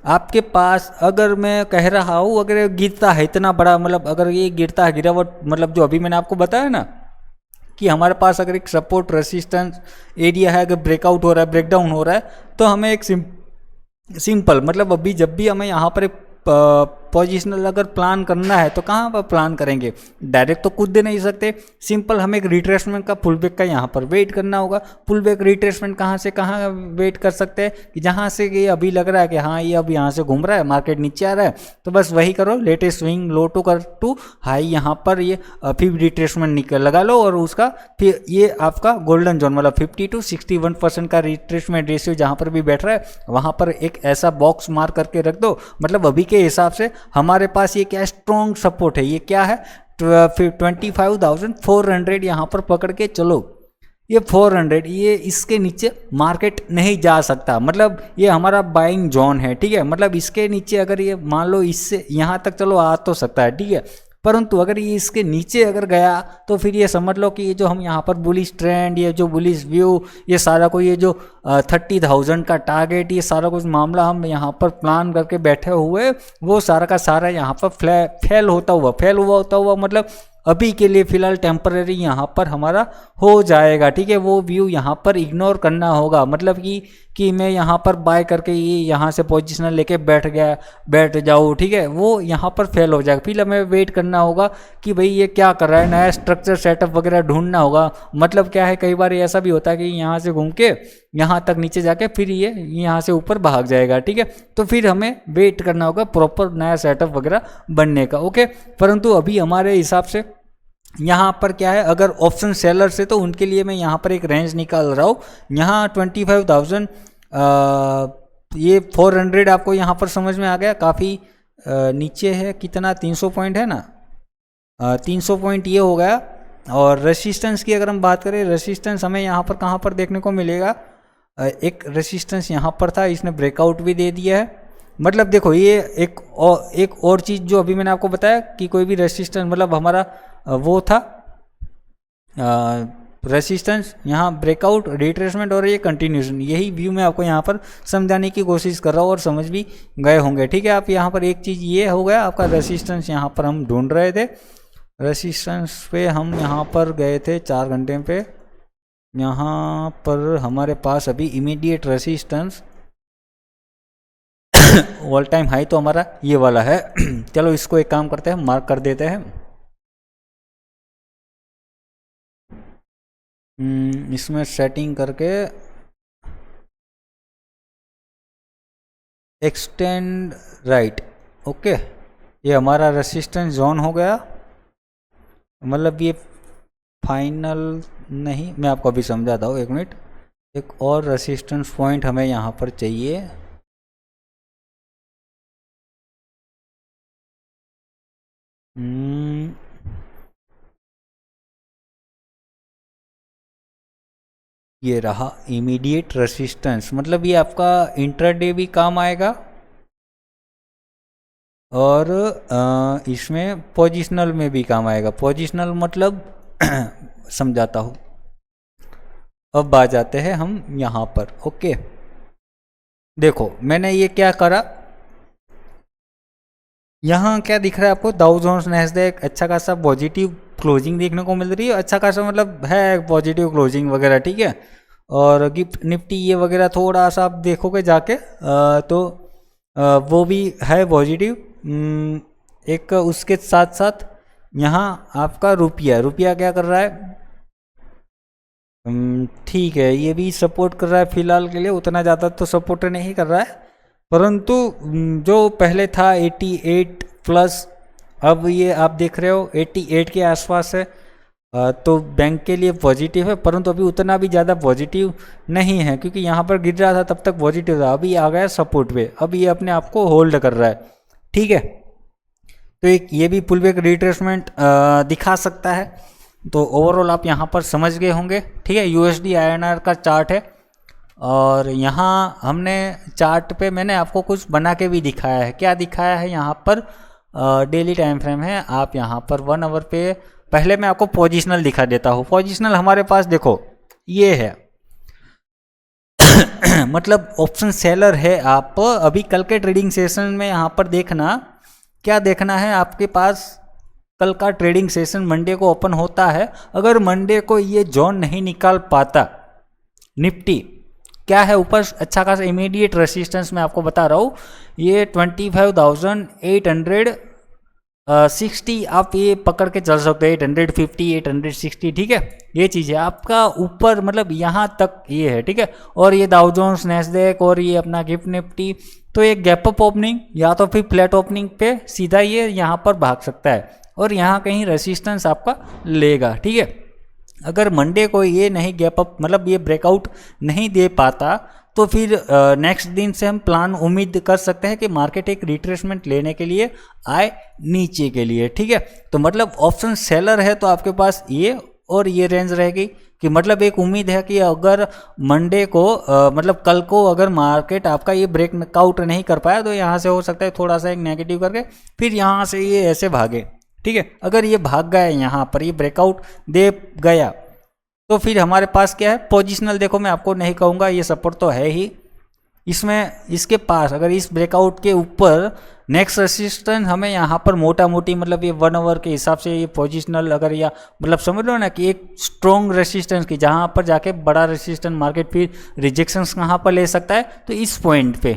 आपके पास अगर मैं कह रहा हूँ अगर ये गिरता है इतना बड़ा, मतलब अगर ये गिरता है गिरावट, मतलब जो अभी मैंने आपको बताया ना कि हमारे पास अगर एक सपोर्ट रेसिस्टेंस एरिया है, अगर ब्रेकआउट हो रहा है, ब्रेकडाउन हो रहा है, तो हमें एक सिंपल मतलब अभी जब भी हमें यहाँ पर पोजिशनल अगर प्लान करना है तो कहाँ पर प्लान करेंगे, डायरेक्ट तो कूद दे नहीं सकते। सिंपल हमें एक रिट्रेसमेंट का पुल बैक का यहाँ पर वेट करना होगा। पुल बैक रिट्रेसमेंट कहाँ से कहाँ वेट कर सकते हैं कि जहाँ से ये अभी लग रहा है कि हाँ ये अब यहाँ से घूम रहा है, मार्केट नीचे आ रहा है, तो बस वही करो, लेटेस्ट स्विंग लो टू कर टू हाई, यहाँ पर ये फिर रिट्रेसमेंट निकल लगा लो और उसका फिर ये आपका गोल्डन जोन मतलब 50 to 61% का रिट्रेसमेंट रेशियो जहाँ पर भी बैठ रहा है वहाँ पर एक ऐसा बॉक्स मार करके रख दो। मतलब अभी के हिसाब से हमारे पास ये क्या स्ट्रॉन्ग सपोर्ट है, ये क्या है 25,400 यहाँ पर पकड़ के चलो। ये 400 ये इसके नीचे मार्केट नहीं जा सकता, मतलब ये हमारा बाइंग जोन है, ठीक है। मतलब इसके नीचे अगर ये मान लो इससे यहाँ तक चलो आ तो सकता है, ठीक है, परंतु अगर ये इसके नीचे अगर गया तो फिर ये समझ लो कि ये जो हम यहाँ पर बुलिश ट्रेंड, ये जो बुलिश व्यू, ये सारा को ये जो 30,000 का टारगेट, ये सारा कुछ मामला हम यहाँ पर प्लान करके बैठे हुए वो सारा का सारा यहाँ पर फेल होता हुआ मतलब अभी के लिए फिलहाल टेम्पररी यहाँ पर हमारा हो जाएगा, ठीक है। वो व्यू यहाँ पर इग्नोर करना होगा, मतलब कि मैं यहाँ पर बाय करके ये यहाँ से पोजीशनल लेके बैठ जाऊँ, ठीक है, वो यहाँ पर फेल हो जाएगा। फिर हमें वेट करना होगा कि भाई ये क्या कर रहा है, नया स्ट्रक्चर सेटअप वगैरह ढूंढना होगा। मतलब क्या है, कई बार ऐसा भी होता है कि यहाँ से घूम के यहाँ तक नीचे जाके फिर ये यहाँ से ऊपर भाग जाएगा, ठीक है। तो फिर हमें वेट करना होगा प्रॉपर नया सेटअप वगैरह बनने का, ओके। परंतु अभी हमारे हिसाब से यहाँ पर क्या है, अगर ऑप्शन सेलर से तो उनके लिए मैं यहाँ पर एक रेंज निकाल रहा हूँ। यहाँ 25,000 ये 400 आपको यहाँ पर समझ में आ गया, काफ़ी नीचे है, कितना 300 पॉइंट है ना, 300 पॉइंट ये हो गया। और रेसिस्टेंस की अगर हम बात करें, रेसिस्टेंस हमें यहाँ पर कहाँ पर देखने को मिलेगा, एक रेसिस्टेंस यहाँ पर था, इसने ब्रेकआउट भी दे दिया है। मतलब देखो ये एक और चीज़ जो अभी मैंने आपको बताया कि कोई भी रेसिस्टेंस मतलब हमारा वो था रेसिस्टेंस, यहाँ ब्रेकआउट, रिट्रेसमेंट और ये कंटिन्यूशन, यही व्यू मैं आपको यहाँ पर समझाने की कोशिश कर रहा हूँ और समझ भी गए होंगे, ठीक है। आप यहाँ पर एक चीज़ ये हो गया आपका रेसिस्टेंस, यहाँ पर हम ढूंढ रहे थे रेसिस्टेंस पे, हम यहाँ पर गए थे 4 घंटे पे, यहाँ पर हमारे पास अभी immediate resistance all time high तो हमारा ये वाला है। चलो इसको एक काम करते हैं, मार्क कर देते हैं। इसमें सेटिंग करके एक्सटेंड राइट, ओके, ये हमारा रेसिस्टेंस जोन हो गया। मतलब ये फाइनल नहीं, मैं आपको अभी समझाता हूँ, 1 मिनट। एक और रेसिस्टेंस पॉइंट हमें यहाँ पर चाहिए, ये रहा इमीडिएट रेसिस्टेंस। मतलब ये आपका इंट्राडे भी काम आएगा और इसमें पोजिशनल में भी काम आएगा। पोजिशनल मतलब समझाता हूँ। अब आ जाते हैं हम यहाँ पर, ओके। देखो मैंने ये क्या करा, यहाँ क्या दिख रहा है आपको, डाउ जोन्स नैस्डैक अच्छा खासा पॉजिटिव क्लोजिंग देखने को मिल रही है, अच्छा खासा मतलब है पॉजिटिव क्लोजिंग वगैरह, ठीक है। और गिफ्ट निफ्टी ये वगैरह थोड़ा सा आप देखोगे जाके तो वो भी है पॉजिटिव। एक उसके साथ साथ यहाँ आपका रुपया क्या कर रहा है, ठीक है, ये भी सपोर्ट कर रहा है फिलहाल के लिए, उतना ज़्यादा तो सपोर्ट नहीं कर रहा है, परंतु जो पहले था 88 प्लस, अब ये आप देख रहे हो 88 के आसपास है। तो बैंक के लिए पॉजिटिव है, परंतु अभी उतना भी ज़्यादा पॉजिटिव नहीं है, क्योंकि यहाँ पर गिर रहा था तब तक पॉजिटिव था, अभी आ गया सपोर्ट पे, अब ये अपने आप को होल्ड कर रहा है, ठीक है। तो एक ये भी पुल बैक रिट्रेसमेंट दिखा सकता है। तो ओवरऑल आप यहाँ पर समझ गए होंगे, ठीक है। USD INR का चार्ट है और यहाँ हमने चार्ट पे मैंने आपको कुछ बना के भी दिखाया है। क्या दिखाया है, यहाँ पर डेली टाइम फ्रेम है, आप यहाँ पर 1 आवर पे, पहले मैं आपको पोजिशनल दिखा देता हूँ। पोजिशनल हमारे पास देखो ये है मतलब ऑप्शन सेलर है आप, अभी कल के ट्रेडिंग सेशन में यहाँ पर देखना क्या देखना है आपके पास। कल का ट्रेडिंग सेशन मंडे को ओपन होता है, अगर मंडे को ये जोन नहीं निकाल पाता निफ्टी, क्या है ऊपर अच्छा खासा इमीडिएट रेसिस्टेंस मैं आपको बता रहा हूँ, ये 25,860 आप ये पकड़ के चल सकते हो, 850 860, ठीक है। ये चीज़ है आपका ऊपर, मतलब यहाँ तक ये है, ठीक है। और ये डाउ जोन्स, नैस्डैक और ये अपना गिफ्ट निफ्टी, तो एक गैप अप ओपनिंग या तो फिर फ्लैट ओपनिंग पे सीधा ये यहाँ पर भाग सकता है और यहाँ कहीं रेसिस्टेंस आपका लेगा, ठीक है। अगर मंडे को ये नहीं गैप अप, मतलब ये ब्रेकआउट नहीं दे पाता, तो फिर नेक्स्ट दिन से हम प्लान उम्मीद कर सकते हैं कि मार्केट एक रिट्रेसमेंट लेने के लिए आए नीचे के लिए, ठीक है। तो मतलब ऑप्शन सेलर है तो आपके पास ये और ये रेंज रहेगी कि मतलब एक उम्मीद है कि अगर मंडे को मतलब कल को अगर मार्केट आपका ये ब्रेकआउट नहीं कर पाया तो यहाँ से हो सकता है थोड़ा सा एक नेगेटिव करके फिर यहाँ से ये ऐसे भागे, ठीक है। अगर ये भाग गया यहाँ पर, ये ब्रेकआउट दे गया, तो फिर हमारे पास क्या है पोजिशनल, देखो मैं आपको नहीं कहूँगा ये सपोर्ट तो है ही इसमें, इसके पास अगर इस ब्रेकआउट के ऊपर नेक्स्ट रेसिस्टेंस हमें यहाँ पर मोटा मोटी, मतलब ये 1 आवर के हिसाब से ये पोजिशनल अगर, या मतलब समझ लो ना कि एक स्ट्रॉन्ग रेसिस्टेंस की जहाँ पर जाके बड़ा रेसिस्टेंस मार्केट फिर रिजेक्शंस कहाँ पर ले सकता है, तो इस पॉइंट पे,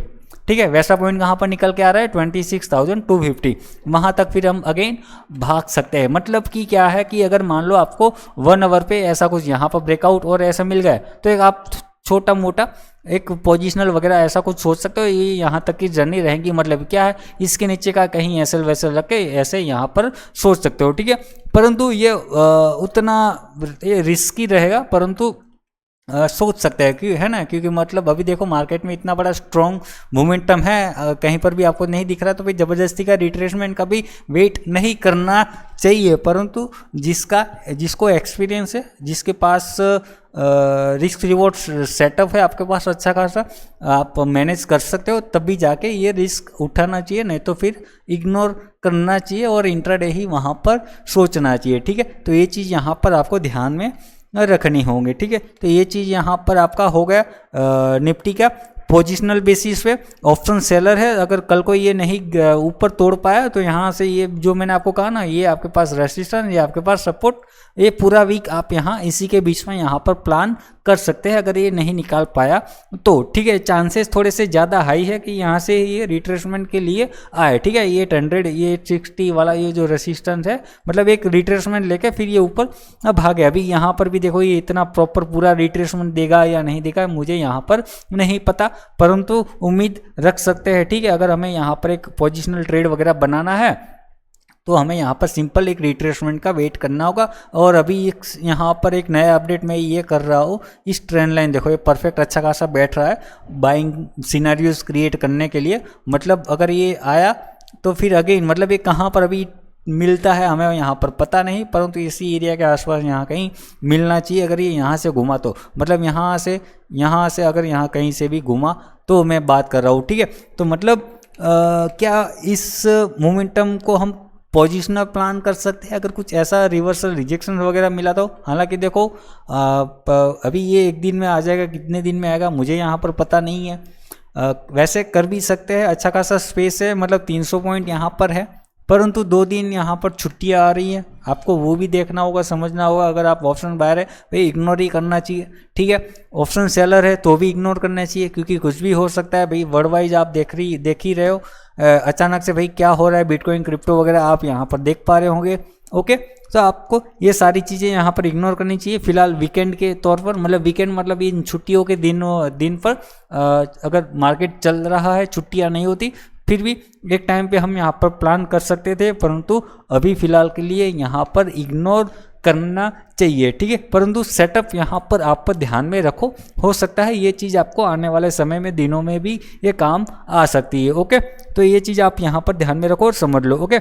ठीक है। वैसा पॉइंट कहाँ पर निकल के आ रहा है 26,250, वहाँ तक फिर हम अगेन भाग सकते हैं। मतलब कि क्या है कि अगर मान लो आपको 1 आवर पे ऐसा कुछ यहाँ पर ब्रेकआउट और ऐसा मिल गया तो एक आप छोटा मोटा एक पोजिशनल वगैरह ऐसा कुछ सोच सकते हो, ये यहाँ तक की जर्नी रहेगी। मतलब क्या है इसके नीचे का कहीं एसएल वैसल रख के ऐसे यहाँ पर सोच सकते हो, ठीक है। परंतु ये उतना ये रिस्की रहेगा, परंतु सोच सकते हैं कि है ना, क्योंकि मतलब अभी देखो मार्केट में इतना बड़ा स्ट्रॉन्ग मोमेंटम है, कहीं पर भी आपको नहीं दिख रहा, तो भाई ज़बरदस्ती का रिट्रेसमेंट का भी वेट नहीं करना चाहिए। परंतु जिसको एक्सपीरियंस है, जिसके पास रिस्क रिवॉर्ड सेटअप है आपके पास अच्छा खासा, आप मैनेज कर सकते हो, तभी जाके ये रिस्क उठाना चाहिए, नहीं तो फिर इग्नोर करना चाहिए और इंट्राडे ही वहाँ पर सोचना चाहिए, ठीक है। तो ये चीज़ यहाँ पर आपको ध्यान में रखनी होंगे, ठीक है। तो ये चीज़ यहाँ पर आपका हो गया निफ्टी का पोजिशनल बेसिस पे ऑप्शन सेलर है। अगर कल को ये नहीं ऊपर तोड़ पाया तो यहाँ से ये जो मैंने आपको कहा ना, ये आपके पास रेसिस्टेंस, ये आपके पास सपोर्ट, ये पूरा वीक आप यहाँ इसी के बीच में यहाँ पर प्लान कर सकते हैं। अगर ये नहीं निकाल पाया तो ठीक है, चांसेस थोड़े से ज़्यादा हाई है कि यहाँ से ये रिट्रेसमेंट के लिए आए, ठीक है। ये 800 ये 860 वाला ये जो रेसिस्टेंस है, मतलब एक रिट्रेसमेंट लेके फिर ये ऊपर भागे। अभी यहाँ पर भी देखो ये इतना प्रॉपर पूरा रिट्रेसमेंट देगा या नहीं देगा मुझे यहाँ पर नहीं पता, परंतु उम्मीद रख सकते हैं, ठीक है। अगर हमें यहाँ पर एक पोजिशनल ट्रेड वगैरह बनाना है तो हमें यहाँ पर सिंपल एक रिट्रेसमेंट का वेट करना होगा। और अभी यहाँ पर एक नया अपडेट मैं ये कर रहा हूँ, इस ट्रेंड लाइन देखो ये परफेक्ट अच्छा खासा बैठ रहा है बाइंग सिनेरियोज क्रिएट करने के लिए। मतलब अगर ये आया तो फिर अगेन मतलब ये कहाँ पर अभी मिलता है हमें यहाँ पर पता नहीं, परंतु इसी एरिया के आसपास यहाँ कहीं मिलना चाहिए। अगर ये यहाँ से घुमा तो मतलब यहाँ से अगर यहाँ कहीं से भी घुमा तो मैं बात कर रहा हूँ, ठीक है। तो मतलब क्या इस मोमेंटम को हम पोजिशनल प्लान कर सकते हैं अगर कुछ ऐसा रिवर्सल रिजेक्शन वगैरह मिला तो। हालांकि देखो अभी ये एक दिन में आ जाएगा, कितने दिन में आएगा मुझे यहाँ पर पता नहीं है। वैसे कर भी सकते हैं, अच्छा खासा स्पेस है, मतलब 300 पॉइंट यहाँ पर है, परंतु 2 दिन यहाँ पर छुट्टियाँ आ रही हैं, आपको वो भी देखना होगा, समझना होगा। अगर आप ऑप्शन बायर है भाई इग्नोर ही करना चाहिए, ठीक है। ऑप्शन सेलर है तो भी इग्नोर करना चाहिए, क्योंकि कुछ भी हो सकता है भाई। वर्ल्ड वाइज आप देख ही रहे हो अचानक से भाई क्या हो रहा है, बिटकॉइन क्रिप्टो वगैरह आप यहाँ पर देख पा रहे होंगे, ओके। तो आपको ये सारी चीज़ें यहाँ पर इग्नोर करनी चाहिए फिलहाल वीकेंड के तौर पर। मतलब वीकेंड मतलब इन छुट्टियों के दिन पर अगर मार्केट चल रहा है, छुट्टियाँ नहीं होती, फिर भी एक टाइम पे हम यहाँ पर प्लान कर सकते थे, परंतु अभी फिलहाल के लिए यहाँ पर इग्नोर करना चाहिए, ठीक है। परंतु सेटअप यहाँ पर आप पर ध्यान में रखो, हो सकता है ये चीज़ आपको आने वाले समय में दिनों में भी ये काम आ सकती है, ओके। तो ये चीज़ आप यहाँ पर ध्यान में रखो और समझ लो, ओके।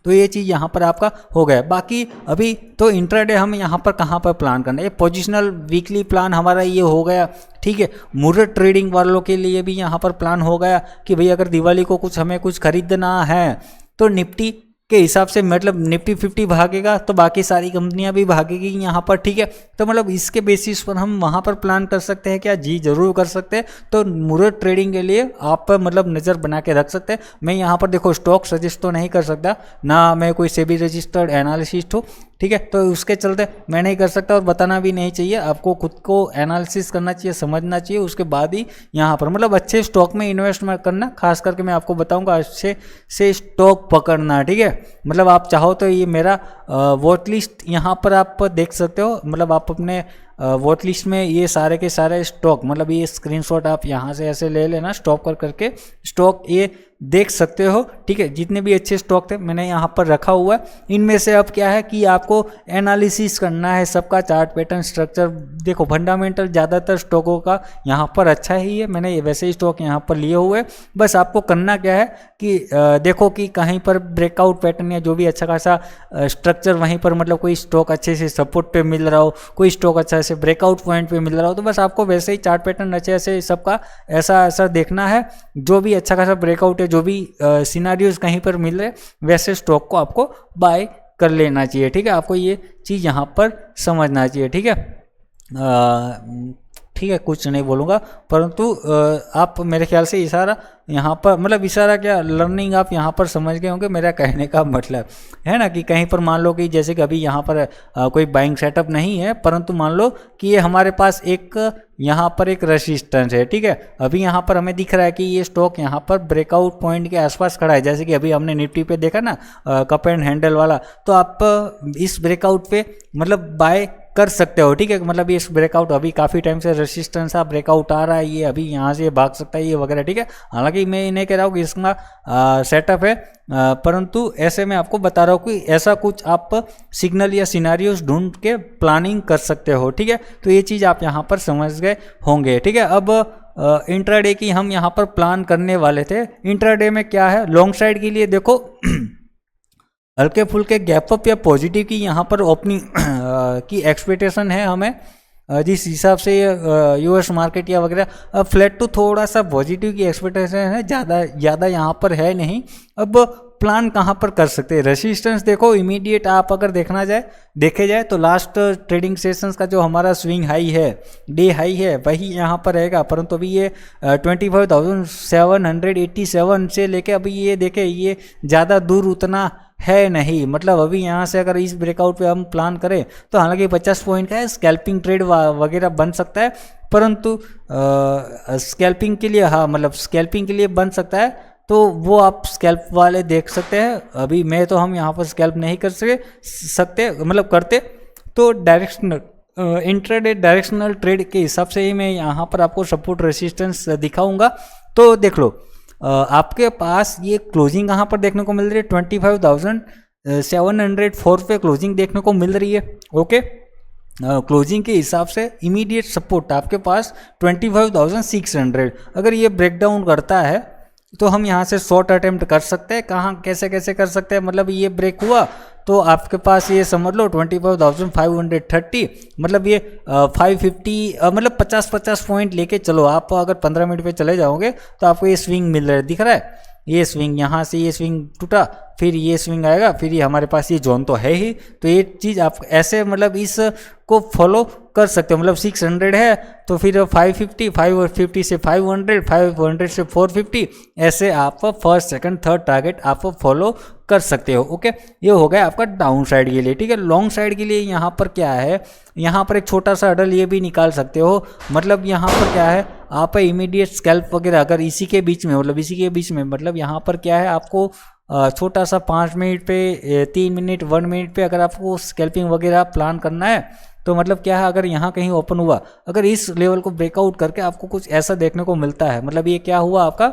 तो ये चीज़ यहाँ पर आपका हो गया। बाकी अभी तो इंट्राडे हम यहाँ पर कहाँ पर प्लान करना है, पोजिशनल वीकली प्लान हमारा ये हो गया, ठीक है। मुहूर्त ट्रेडिंग वालों के लिए भी यहाँ पर प्लान हो गया कि भाई अगर दिवाली को हमें कुछ खरीदना है तो निफ्टी के हिसाब से मतलब निफ्टी 50 भागेगा तो बाकी सारी कंपनियां भी भागेगी यहाँ पर, ठीक है। तो मतलब इसके बेसिस पर हम वहाँ पर प्लान कर सकते हैं क्या? जी जरूर कर सकते हैं। तो मुहूर्त ट्रेडिंग के लिए आप मतलब नज़र बना के रख सकते हैं। मैं यहाँ पर देखो स्टॉक सजेस्ट तो नहीं कर सकता, ना मैं कोई सेबी रजिस्टर्ड एनालिसिस्ट हूँ, ठीक है। तो उसके चलते मैं नहीं कर सकता और बताना भी नहीं चाहिए। आपको खुद को एनालिसिस करना चाहिए, समझना चाहिए, उसके बाद ही यहाँ पर मतलब अच्छे स्टॉक में इन्वेस्टमेंट करना। खास करके मैं आपको बताऊंगा अच्छे से स्टॉक पकड़ना, ठीक है। मतलब आप चाहो तो ये मेरा वॉच लिस्ट यहाँ पर आप देख सकते हो। मतलब आप अपने वॉच लिस्ट में ये सारे के सारे स्टॉक, मतलब ये स्क्रीनशॉट आप यहाँ से ऐसे ले लेना, स्टॉप करके स्टॉक ये देख सकते हो, ठीक है। जितने भी अच्छे स्टॉक थे मैंने यहाँ पर रखा हुआ है। इनमें से अब क्या है कि आपको एनालिसिस करना है सबका, चार्ट पैटर्न स्ट्रक्चर। देखो फंडामेंटल ज़्यादातर स्टॉकों का यहाँ पर अच्छा ही है, मैंने वैसे ही स्टॉक यहाँ पर लिए हुए। बस आपको करना क्या है कि देखो कि कहीं पर ब्रेकआउट पैटर्न या जो भी अच्छा खासा स्ट्रक्चर वहीं पर, मतलब कोई स्टॉक अच्छे से सपोर्ट पे मिल रहा हो, कोई स्टॉक अच्छा से ब्रेकआउट पॉइंट पे मिल रहा हो, तो बस आपको वैसे ही चार्ट पैटर्न अच्छे से सबका ऐसा देखना है। जो भी अच्छा खासा ब्रेकआउट है, जो भी सिनारियोज कहीं पर मिल रहे, वैसे स्टॉक को आपको बाय कर लेना चाहिए, ठीक है। आपको ये चीज़ यहाँ पर समझना चाहिए, ठीक है। ठीक है, कुछ नहीं बोलूँगा, परंतु आप मेरे ख्याल से इशारा यहाँ पर, मतलब इशारा क्या, लर्निंग आप यहाँ पर समझ गए होंगे मेरा कहने का मतलब है ना। कि कहीं पर मान लो कि जैसे कि अभी यहाँ पर कोई बाइंग सेटअप नहीं है, परंतु मान लो कि ये हमारे पास एक यहाँ पर एक रेसिस्टेंस है, ठीक है। अभी यहाँ पर हमें दिख रहा है कि ये स्टॉक यहाँ पर ब्रेकआउट पॉइंट के आसपास खड़ा है, जैसे कि अभी हमने निफ्टी पे देखा ना कप एंड हैंडल वाला। तो आप इस ब्रेकआउट पे मतलब बाय कर सकते हो, ठीक है। मतलब ये ब्रेकआउट अभी काफ़ी टाइम से रेसिस्टेंस है, ब्रेकआउट आ रहा है, ये अभी यहाँ से भाग सकता है ये वगैरह, ठीक है। हालांकि मैं नहीं कह रहा हूँ कि इसका सेटअप है, परंतु ऐसे मैं आपको बता रहा हूँ कि ऐसा कुछ आप सिग्नल या सिनारियोज ढूंढ के प्लानिंग कर सकते हो, ठीक है। तो ये चीज़ आप यहाँ पर समझ गए होंगे, ठीक है। अब इंट्राडे की हम यहाँ पर प्लान करने वाले थे। इंट्राडे में क्या है, लॉन्ग साइड के लिए देखो हल्के फुल्के गैप अप या पॉजिटिव की यहाँ पर ओपनिंग की एक्सपेक्टेशन है हमें, जिस हिसाब से यूएस मार्केट या वगैरह फ्लैट टू थोड़ा सा पॉजिटिव की एक्सपेक्टेशन है, ज़्यादा यहाँ पर है नहीं। अब प्लान कहाँ पर कर सकते हैं, रेसिस्टेंस देखो इमीडिएट आप अगर देखे जाए तो लास्ट ट्रेडिंग सेशंस का जो हमारा स्विंग हाई है, डे हाई है, वही यहाँ पर रहेगा। परंतु अभी ये 25,787 से लेके अभी ये देखे ये ज़्यादा दूर उतना है नहीं। मतलब अभी यहाँ से अगर इस ब्रेकआउट पे हम प्लान करें तो हालांकि 50 पॉइंट का है, स्कैल्पिंग ट्रेड वगैरह बन सकता है, परंतु स्कैल्पिंग के लिए, हाँ मतलब स्कैल्पिंग के लिए बन सकता है, तो वो आप स्कैल्प वाले देख सकते हैं। अभी मैं तो हम यहाँ पर स्कैल्प नहीं कर सकते मतलब करते, तो डायरेक्शनल इंट्राडे डायरेक्शनल ट्रेड के हिसाब से ही मैं यहाँ पर आपको सपोर्ट रेसिस्टेंस दिखाऊंगा। तो देख लो आपके पास ये क्लोजिंग कहाँ पर देखने को मिल रही है, 25,704 पे क्लोजिंग देखने को मिल रही है, ओके। क्लोजिंग के हिसाब से इमीडिएट सपोर्ट आपके पास 25,600। अगर ये ब्रेकडाउन करता है तो हम यहाँ से शॉर्ट अटेम्प्ट कर सकते हैं। कहाँ कैसे कर सकते हैं, मतलब ये ब्रेक हुआ तो आपके पास ये समझ लो 25,530, मतलब ये 550 मतलब 50 पॉइंट लेके चलो आप। अगर 15 मिनट पे चले जाओगे तो आपको ये स्विंग मिल रहा है, दिख रहा है ये स्विंग, यहाँ से ये स्विंग टूटा, फिर ये स्विंग आएगा, फिर ये हमारे पास ये जोन तो है ही। तो ये चीज़ आप ऐसे मतलब इस को फॉलो कर सकते हो। मतलब 600 है तो फिर 550 से 500 से 450, ऐसे आप फर्स्ट सेकंड थर्ड टारगेट आप फॉलो कर सकते हो, ओके। ये हो गया आपका डाउन साइड के लिए, ठीक है। लॉन्ग साइड के लिए यहाँ पर क्या है, यहाँ पर एक छोटा सा हडल ये भी निकाल सकते हो। मतलब यहाँ पर क्या है, आप इमीडिएट स्कैल्प वगैरह अगर इसी के बीच में, मतलब यहाँ पर क्या है, आपको छोटा सा 5 मिनट पे 3 मिनट 1 मिनट पे अगर आपको स्कैल्पिंग वगैरह प्लान करना है तो मतलब क्या है, अगर यहाँ कहीं ओपन हुआ, अगर इस लेवल को ब्रेकआउट करके आपको कुछ ऐसा देखने को मिलता है, मतलब ये क्या हुआ आपका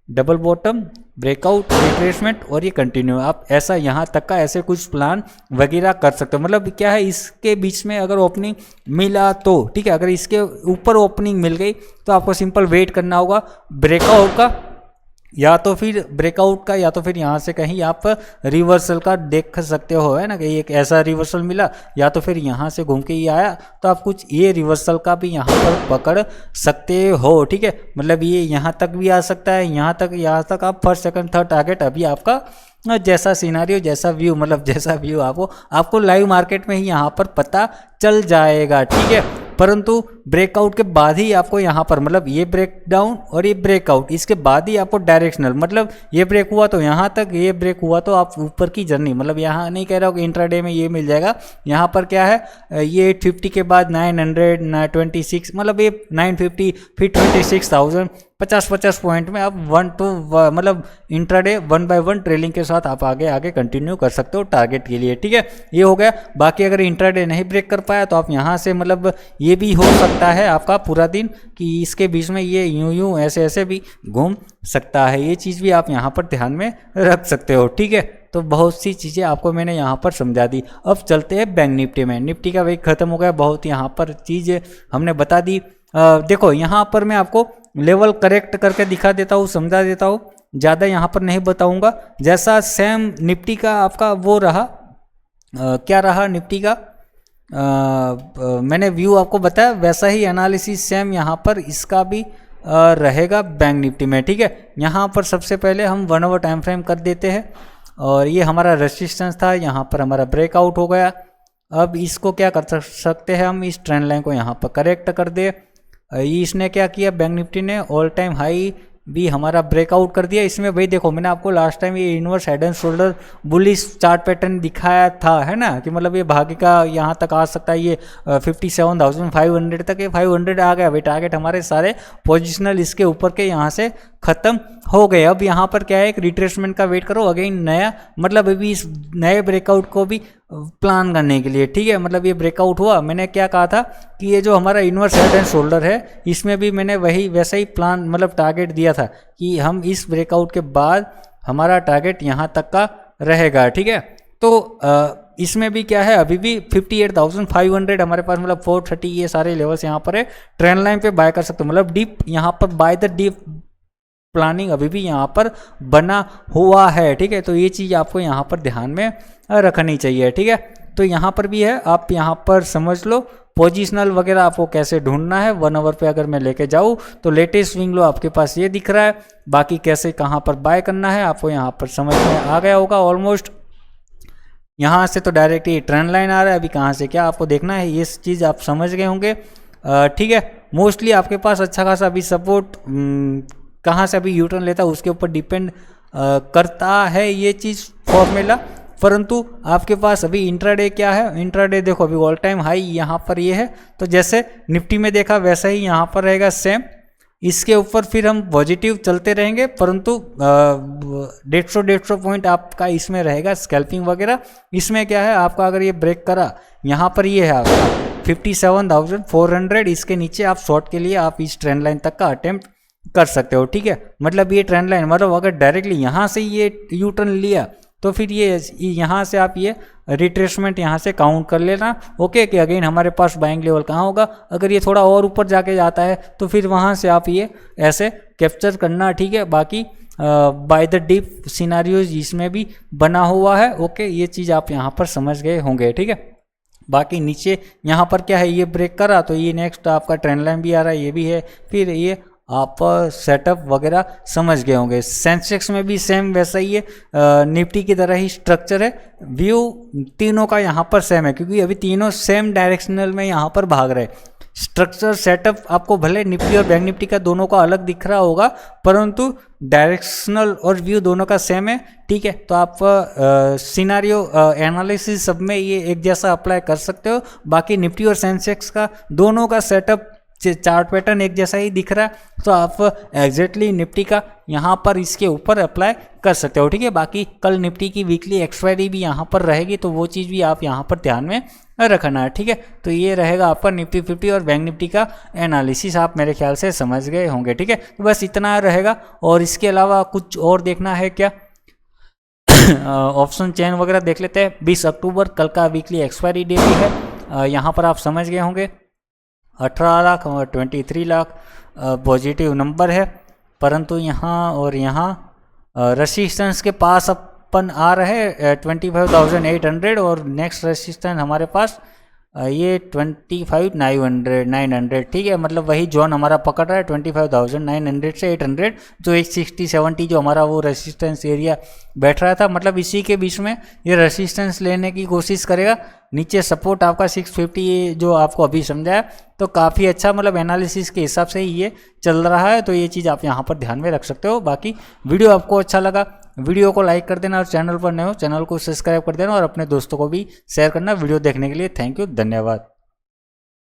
डबल बॉटम ब्रेकआउट रिट्रेसमेंट और ये कंटिन्यू, आप ऐसा यहाँ तक का ऐसे कुछ प्लान वगैरह कर सकते हो। मतलब क्या है, इसके बीच में अगर ओपनिंग मिला तो ठीक है, अगर इसके ऊपर ओपनिंग मिल गई तो आपको सिंपल वेट करना होगा ब्रेकआउट का, या तो फिर ब्रेकआउट का, या तो फिर यहाँ से कहीं आप रिवर्सल का देख सकते हो, है ना, कि एक ऐसा रिवर्सल मिला, या तो फिर यहाँ से घूम के ये आया तो आप कुछ ये रिवर्सल का भी यहाँ पर पकड़ सकते हो, ठीक है। मतलब ये यहाँ तक भी आ सकता है, यहाँ तक आप फर्स्ट सेकंड थर्ड टारगेट अभी आपका जैसा सिनारियो, जैसा व्यू, मतलब जैसा व्यू आपको लाइव मार्केट में ही यहाँ पर पता चल जाएगा, ठीक है। परंतु ब्रेकआउट के बाद ही आपको यहाँ पर, मतलब ये ब्रेक डाउन और ये ब्रेकआउट, इसके बाद ही आपको डायरेक्शनल, मतलब ये ब्रेक हुआ तो यहाँ तक, ये ब्रेक हुआ तो आप ऊपर की जर्नी, मतलब यहाँ नहीं कह रहा हूँ कि इंट्राडे में ये मिल जाएगा। यहाँ पर क्या है, ये 850 के बाद 926, मतलब ये 950 फिर 26,000, 50 पॉइंट में आप मतलब इंट्राडे 1 बाय 1 ट्रेलिंग के साथ आप आगे कंटिन्यू कर सकते हो टारगेट के लिए, ठीक है। ये हो गया। बाकी अगर इंट्राडे नहीं ब्रेक कर पाया तो आप यहाँ से, मतलब ये भी हो सकता है आपका पूरा दिन कि इसके बीच में ये यूं ऐसे भी घूम सकता है, ये चीज़ भी आप यहाँ पर ध्यान में रख सकते हो, ठीक है। तो बहुत सी चीज़ें आपको मैंने यहाँ पर समझा दी। अब चलते हैं बैंक निफ्टी में। निफ्टी का वीक खत्म हो गया, बहुत यहाँ पर चीज़ें हमने बता दी। देखो यहाँ पर मैं आपको लेवल करेक्ट करके दिखा देता हूँ, समझा देता हूँ, ज़्यादा यहाँ पर नहीं बताऊँगा। जैसा सेम निफ्टी का आपका वो रहा, क्या रहा निफ्टी का, मैंने व्यू आपको बताया, वैसा ही एनालिसिस सेम यहाँ पर इसका भी रहेगा बैंक निफ्टी में, ठीक है। यहाँ पर सबसे पहले हम 1 आवर टाइम फ्रेम कर देते हैं और ये हमारा रेजिस्टेंस था, यहाँ पर हमारा ब्रेकआउट हो गया। अब इसको क्या कर सकते हैं हम, इस ट्रेंड लाइन को यहाँ पर करेक्ट कर दे। इसने क्या किया, बैंक निफ्टी ने ऑल टाइम हाई भी हमारा ब्रेकआउट कर दिया। इसमें भाई देखो, मैंने आपको लास्ट टाइम ये inverse head and shoulder bullish chart pattern दिखाया था, है ना, कि मतलब ये भाग्य का यहाँ तक आ सकता है, ये 57,500 तक, ये 500 आ गया भाई। टारगेट हमारे सारे पोजिशनल इसके ऊपर के यहाँ से खत्म हो गए। अब यहाँ पर क्या है, एक रिट्रेसमेंट का वेट करो, अगेन नया, मतलब अभी इस नए ब्रेकआउट को भी प्लान करने के लिए, ठीक है। मतलब ये ब्रेकआउट हुआ, मैंने क्या कहा था कि ये जो हमारा इनवर्स हेड एंड शोल्डर है, इसमें भी मैंने वैसा ही प्लान, मतलब टारगेट दिया था कि हम इस ब्रेकआउट के बाद हमारा टारगेट यहाँ तक का रहेगा, ठीक है। तो इसमें भी क्या है, अभी भी 58,500 हमारे पास, मतलब 430 ये सारे लेवल्स यहाँ पर है। ट्रेंड लाइन पे बाय कर सकते हो, मतलब डीप यहाँ पर बाय द डीप प्लानिंग अभी भी यहाँ पर बना हुआ है, ठीक है। तो ये चीज़ आपको यहाँ पर ध्यान में रखनी चाहिए, ठीक है। तो यहाँ पर भी है, आप यहाँ पर समझ लो पोजिशनल वगैरह आपको कैसे ढूंढना है। 1 आवर पे अगर मैं लेके जाऊँ तो लेटेस्ट स्विंग लो आपके पास ये दिख रहा है, बाकी कैसे कहाँ पर बाय करना है आपको यहाँ पर समझ में आ गया होगा ऑलमोस्ट। यहाँ से तो डायरेक्ट ये ट्रेंड लाइन आ रहा है, अभी कहाँ से क्या आपको देखना है, ये चीज़ आप समझ गए होंगे, ठीक है। मोस्टली आपके पास अच्छा खासा अभी सपोर्ट कहाँ से अभी यूटर्न लेता है उसके ऊपर डिपेंड करता है ये चीज़ फॉर्मूला। परंतु आपके पास अभी इंट्राडे क्या है, इंट्राडे देखो अभी ऑल टाइम हाई यहाँ पर ये है, तो जैसे निफ्टी में देखा वैसा ही यहाँ पर रहेगा सेम। इसके ऊपर फिर हम पॉजिटिव चलते रहेंगे, परंतु 150 पॉइंट आपका इसमें रहेगा स्कैल्पिंग वगैरह। इसमें क्या है, आपका अगर ये ब्रेक करा यहाँ पर, ये है आपका 57,400, इसके नीचे आप शॉर्ट के लिए आप इस ट्रेंड लाइन तक का अटेम्प्ट कर सकते हो, ठीक है। मतलब ये ट्रेंड लाइन, मतलब अगर डायरेक्टली यहाँ से ये यू टर्न लिया तो फिर ये यहाँ से आप ये रिट्रेसमेंट यहाँ से काउंट कर लेना, ओके, कि अगेन हमारे पास बाइंग लेवल कहाँ होगा। अगर ये थोड़ा और ऊपर जाके जाता है तो फिर वहाँ से आप ये ऐसे कैप्चर करना, ठीक है। बाकी बाय द डीप सिनारियोज इसमें भी बना हुआ है, ओके, ये चीज़ आप यहाँ पर समझ गए होंगे, ठीक है। बाकी नीचे यहाँ पर क्या है, ये ब्रेक करा तो ये नेक्स्ट आपका ट्रेंड लाइन भी आ रहा है, ये भी है, फिर ये आप सेटअप वगैरह समझ गए होंगे। सेंसेक्स में भी सेम वैसा ही है, निफ्टी की तरह ही स्ट्रक्चर है। व्यू तीनों का यहाँ पर सेम है, क्योंकि अभी तीनों सेम डायरेक्शनल में यहाँ पर भाग रहे। स्ट्रक्चर सेटअप आपको भले निफ्टी और बैंक निफ्टी का दोनों का अलग दिख रहा होगा, परंतु डायरेक्शनल और व्यू दोनों का सेम है, ठीक है। तो आप सिनारियो एनालिसिस सब में ये एक जैसा अप्लाई कर सकते हो। बाकी निफ्टी और सेंसेक्स का दोनों का सेटअप चार्ट पैटर्न एक जैसा ही दिख रहा है, तो आप एग्जैक्टली निफ्टी का यहाँ पर इसके ऊपर अप्लाई कर सकते हो, ठीक है। बाकी कल निफ्टी की वीकली एक्सपायरी भी यहाँ पर रहेगी, तो वो चीज़ भी आप यहाँ पर ध्यान में रखना है, ठीक है। तो ये रहेगा आपका निफ्टी 50 और बैंक निफ्टी का एनालिसिस, आप मेरे ख्याल से समझ गए होंगे, ठीक है। तो बस इतना रहेगा, और इसके अलावा कुछ और देखना है क्या, ऑप्शन चेन वगैरह देख लेते हैं। 20 अक्टूबर कल का वीकली एक्सपायरी डे भी है, यहाँ पर आप समझ गए होंगे। 18 लाख और 23 लाख पॉजिटिव नंबर है, परंतु यहाँ और यहाँ रेसिस्टेंस के पास अपन आ रहे 25,800 और नेक्स्ट रेसिस्टेंस हमारे पास ये 25,900 ठीक है, मतलब वही जोन हमारा पकड़ रहा है 25,900 से 800, जो 160-70 जो हमारा वो रेसिस्टेंस एरिया बैठ रहा था, मतलब इसी के बीच में ये रेसिस्टेंस लेने की कोशिश करेगा। नीचे सपोर्ट आपका 650 जो आपको अभी समझाया, तो काफ़ी अच्छा मतलब एनालिसिस के हिसाब से ही ये चल रहा है, तो ये चीज़ आप यहाँ पर ध्यान में रख सकते हो। बाकी वीडियो आपको अच्छा लगा, वीडियो को लाइक कर देना और चैनल पर नए हो चैनल को सब्सक्राइब कर देना और अपने दोस्तों को भी शेयर करना। वीडियो देखने के लिए थैंक यू, धन्यवाद।